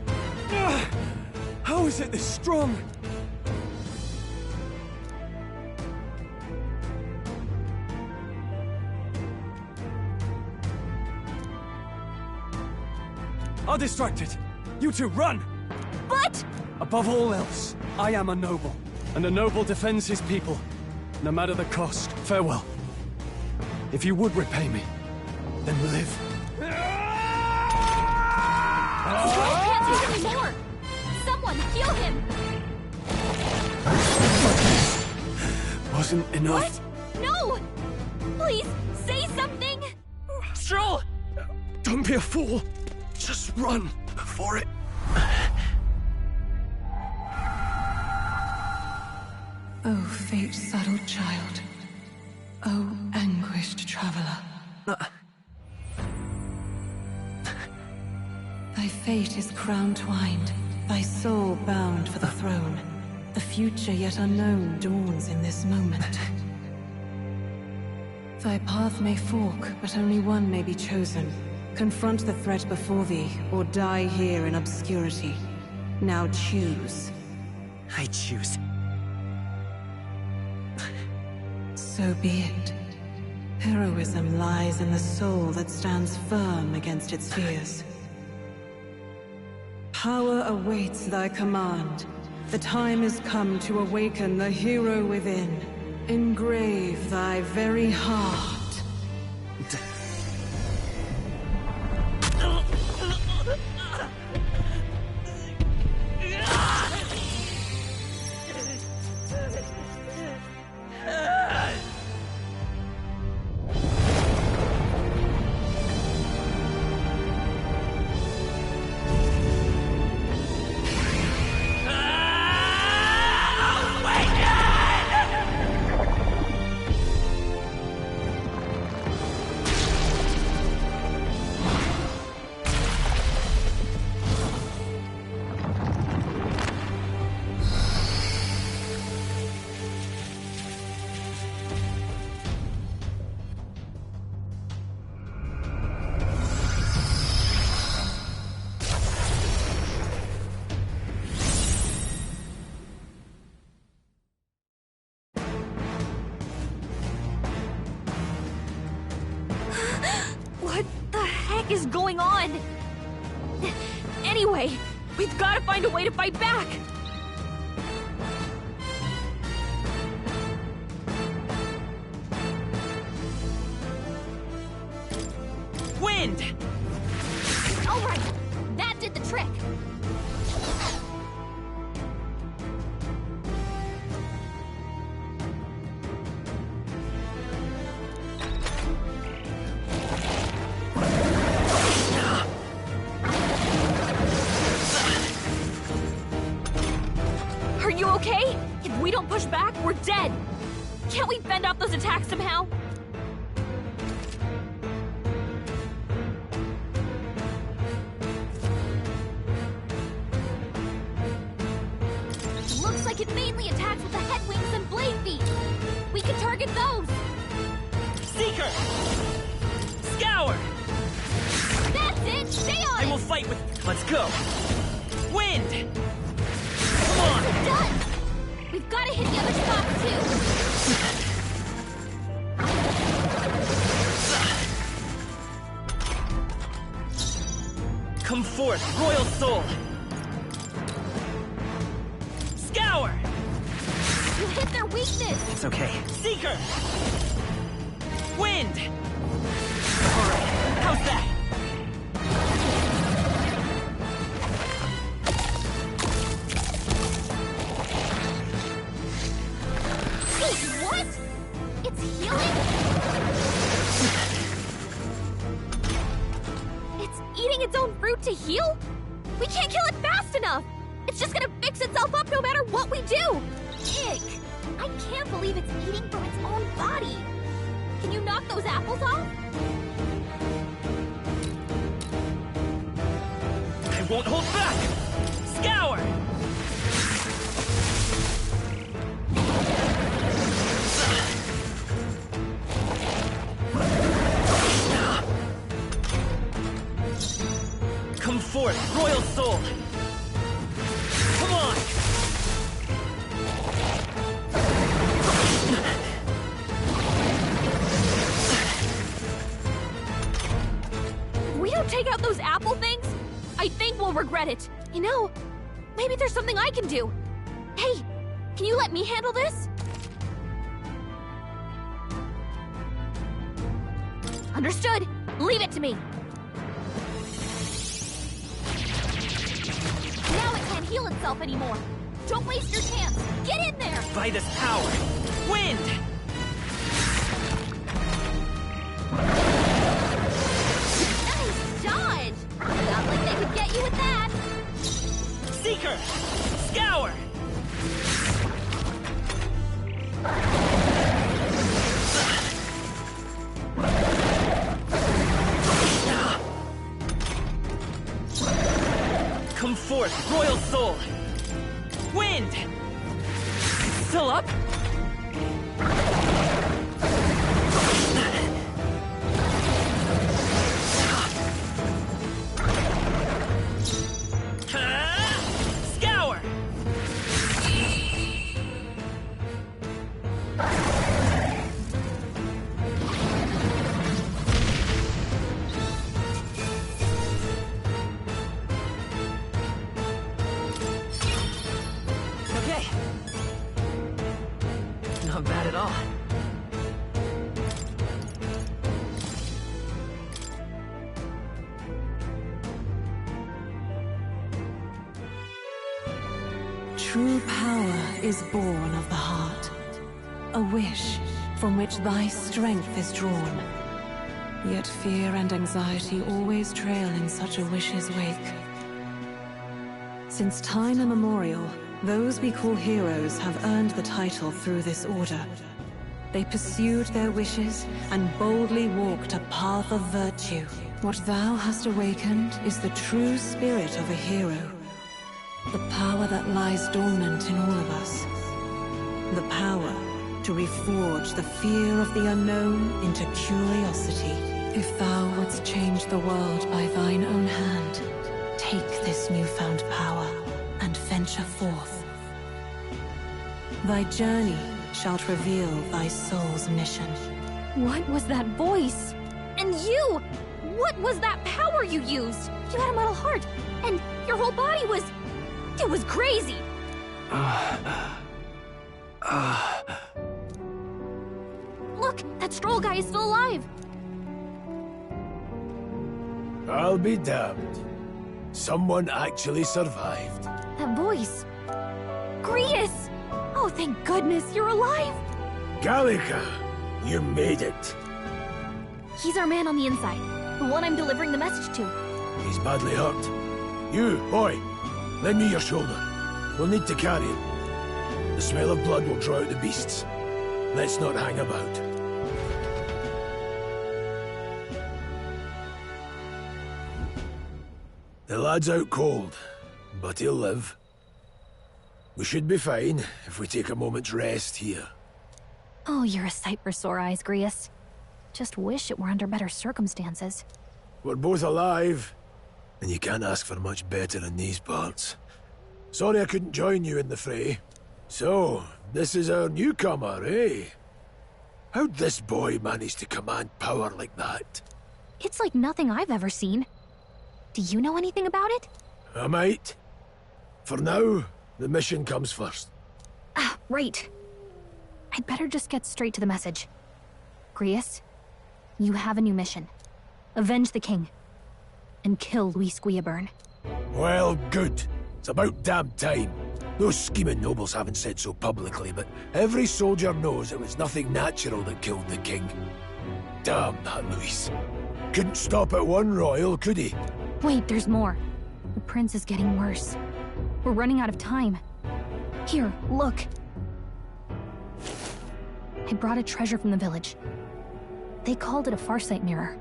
How is it this strong? I'll distract it. You two, run! But... Above all else, I am a noble, and a noble defends his people, no matter the cost. Farewell. If you would repay me, then live. Joel can't take anymore! Someone, heal him! Wasn't enough. What? No! Please, say something! Stroll! Don't be a fool. Just run for it. Oh, fate-saddled child. Oh, anguished traveler. Thy fate is crown-twined, thy soul bound for the throne. The future yet unknown dawns in this moment. Thy path may fork, but only one may be chosen. Confront the threat before thee, or die here in obscurity. Now choose. I choose. So be it. Heroism lies in the soul that stands firm against its fears. Power awaits thy command. The time is come to awaken the hero within. Engrave thy very heart. Is going on? Anyway, we've got to find a way to fight back! Wind! Alright, that did the trick! Okay? If we don't push back, we're dead! Can't we fend off those attacks somehow? Looks like it mainly attacks with the head wings and blade feet. We can target those! Seeker! Scour! That's it! Stay on I it! will fight with... Let's go! Wind! Come on! Done! We've got to hit the other spots, too! Come forth, Royal Soul! Scour! You hit their weakness! It's okay. Seeker! Wind! Alright, how's that? What? It's healing? It's eating its own fruit to heal? We can't kill it fast enough! It's just gonna fix itself up no matter what we do! Ick! I can't believe it's eating from its own body! Can you knock those apples off? won't hold back! Scour! Come forth, Royal Soul! Come on! If we don't take out those apple things, I think we'll regret it. You know, maybe there's something I can do. Hey, can you let me handle this? Understood. Leave it to me. Now it can't heal itself anymore. Don't waste your chance. Get in there! By this power, wind! Nice dodge! Not like they could get you with that. Seeker! Scour! Come forth, Royal Soul! Wind! Still up? Scour! Okay. Not bad at all. True power is born of the heart, a wish from which thy strength is drawn. Yet fear and anxiety always trail in such a wish's wake. Since time immemorial, those we call heroes have earned the title through this order. They pursued their wishes and boldly walked a path of virtue. What thou hast awakened is the true spirit of a hero. The power that lies dormant in all of us. The power to reforge the fear of the unknown into curiosity. If thou wouldst change the world by thine own hand, take this newfound power and venture forth. Thy journey shalt reveal thy soul's mission. What was that voice? And you! What was that power you used? You had a metal heart, and your whole body was... It was crazy! Look, that Stroll guy is still alive! I'll be damned. Someone actually survived. That voice... Grius! Oh, thank goodness, you're alive! Gallica, you made it. He's our man on the inside, the one I'm delivering the message to. He's badly hurt. You, boy, lend me your shoulder. We'll need to carry him. The smell of blood will draw out the beasts. Let's not hang about. The lad's out cold, but he'll live. We should be fine if we take a moment's rest here. Oh, you're a sight for sore eyes, Grius. Just wish it were under better circumstances. We're both alive, and you can't ask for much better in these parts. Sorry I couldn't join you in the fray. So, this is our newcomer, eh? How'd this boy manage to command power like that? It's like nothing I've ever seen. Do you know anything about it? I might. For now, the mission comes first. Ah, right. I'd better just get straight to the message. Grius, you have a new mission. Avenge the king. And kill Luis Guillaburn. Well, good. It's about damn time. Those scheming nobles haven't said so publicly, but every soldier knows it was nothing natural that killed the king. Damn that Luis. Couldn't stop at one royal, could he? Wait, there's more. The prince is getting worse. We're running out of time. Here, look. I brought a treasure from the village. They called it a farsight mirror.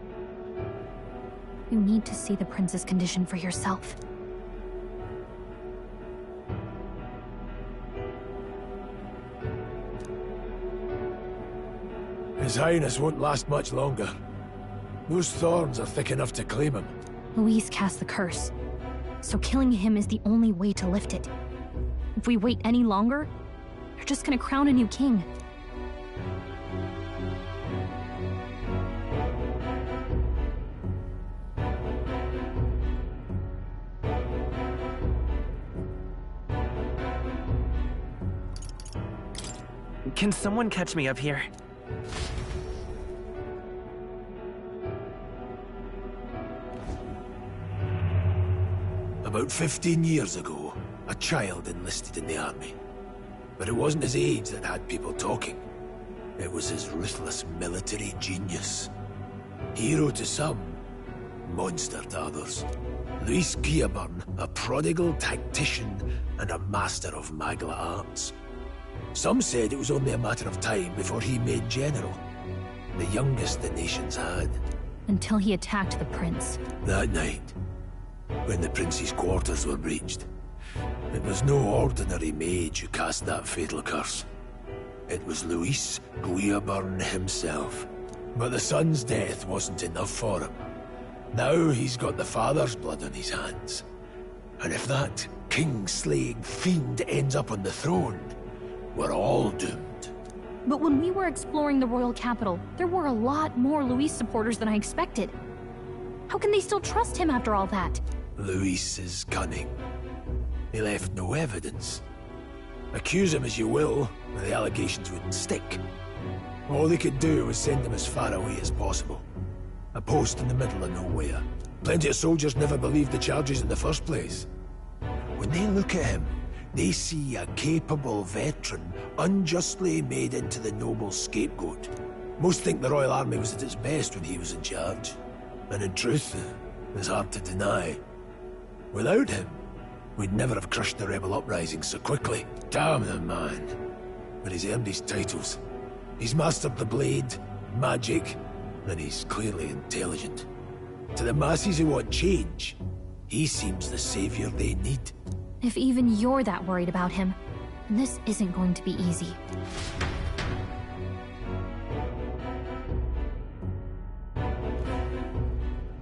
You need to see the prince's condition for yourself. His Highness won't last much longer. Those thorns are thick enough to claim him. Luis cast the curse, so killing him is the only way to lift it. If we wait any longer, you're just gonna crown a new king. Can someone catch me up here? About 15 years ago, a child enlisted in the army. But it wasn't his age that had people talking. It was his ruthless military genius. Hero to some, monster to others. Luis Guillaburn, a prodigal tactician and a master of Magla arts. Some said it was only a matter of time before he made general. The youngest the nation's had. Until he attacked the prince. That night, when the prince's quarters were breached, it was no ordinary mage who cast that fatal curse. It was Luis Guillaburn himself. But the son's death wasn't enough for him. Now he's got the father's blood on his hands. And if that king-slaying fiend ends up on the throne, we're all doomed. But when we were exploring the royal capital, there were a lot more Luis supporters than I expected. How can they still trust him after all that? Luis is cunning. He left no evidence. Accuse him as you will, the allegations wouldn't stick. All they could do was send him as far away as possible. A post in the middle of nowhere. Plenty of soldiers never believed the charges in the first place. When they look at him, they see a capable veteran unjustly made into the noble scapegoat. Most think the Royal Army was at its best when he was in charge. And in truth, it's hard to deny. Without him, we'd never have crushed the rebel uprising so quickly. Damn the man. But he's earned his titles. He's mastered the blade, magic, and he's clearly intelligent. To the masses who want change, he seems the savior they need. If even you're that worried about him, then this isn't going to be easy.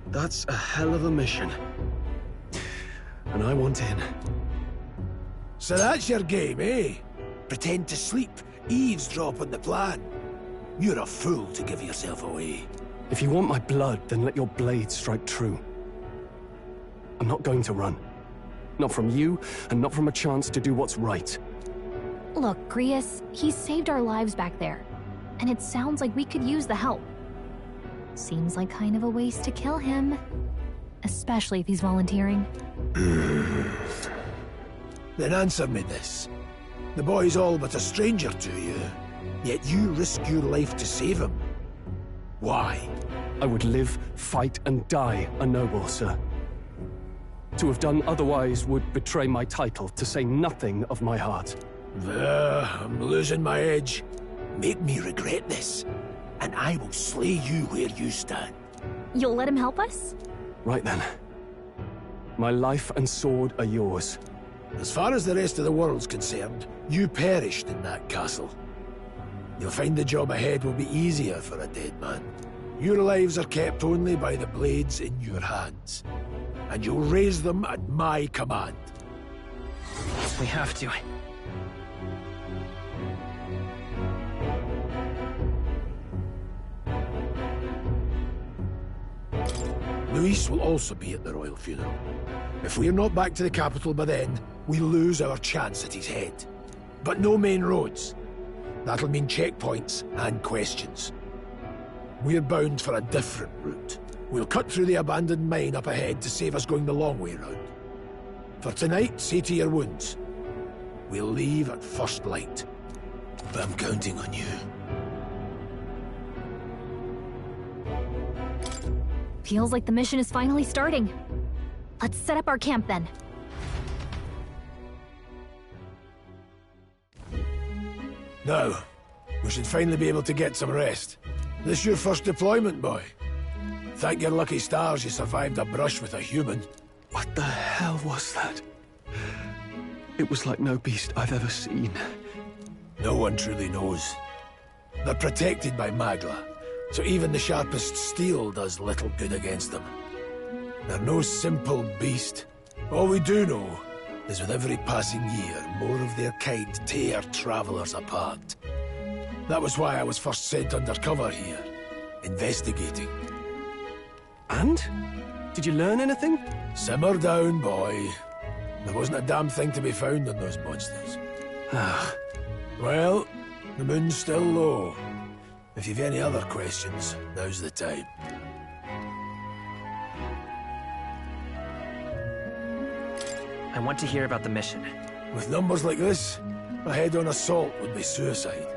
That's a hell of a mission. And I want in. So that's your game, eh? Pretend to sleep, eavesdrop on the plan. You're a fool to give yourself away. If you want my blood, then let your blade strike true. I'm not going to run. Not from you, and not from a chance to do what's right. Look, Grius, he saved our lives back there. And it sounds like we could use the help. Seems like kind of a waste to kill him. Especially if he's volunteering. Then answer me this. The boy's all but a stranger to you, yet you risk your life to save him. Why? I would live, fight, and die a noble, sir. To have done otherwise would betray my title, to say nothing of my heart. I'm losing my edge. Make me regret this, and I will slay you where you stand. You'll let him help us? Right then. My life and sword are yours. As far as the rest of the world's concerned, you perished in that castle. You'll find the job ahead will be easier for a dead man. Your lives are kept only by the blades in your hands. And you'll raise them at my command. We have to. Luis will also be at the royal funeral. If we're not back to the capital by then, we lose our chance at his head. But no main roads. That'll mean checkpoints and questions. We're bound for a different route. We'll cut through the abandoned mine up ahead to save us going the long way round. For tonight, see to your wounds. We'll leave at first light. But I'm counting on you. Feels like the mission is finally starting. Let's set up our camp then. Now, we should finally be able to get some rest. This your first deployment, boy? Thank your lucky stars you survived a brush with a human. What the hell was that? It was like no beast I've ever seen. No one truly knows. They're protected by Magla, so even the sharpest steel does little good against them. They're no simple beast. All we do know is with every passing year, more of their kind tear travelers apart. That was why I was first sent undercover here, investigating. And? Did you learn anything? Simmer down, boy. There wasn't a damn thing to be found on those monsters. Well, the moon's still low. If you've any other questions, now's the time. I want to hear about the mission. With numbers like this, a head-on assault would be suicide.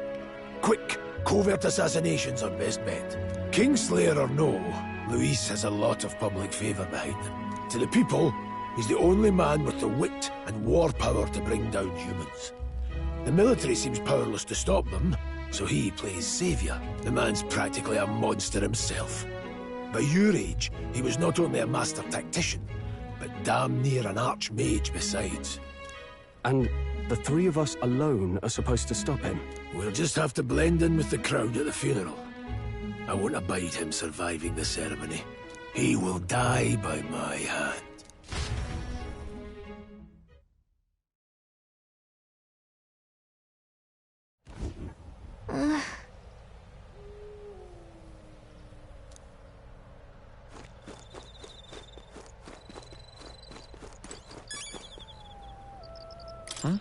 Quick, covert assassinations are best bet. Kingslayer or no, Luis has a lot of public favor behind him. To the people, he's the only man with the wit and war power to bring down humans. The military seems powerless to stop them, so he plays savior. The man's practically a monster himself. By your age, he was not only a master tactician, but damn near an archmage besides. And the three of us alone are supposed to stop him? We'll just have to blend in with the crowd at the funeral. I won't abide him surviving the ceremony. He will die by my hand. Huh?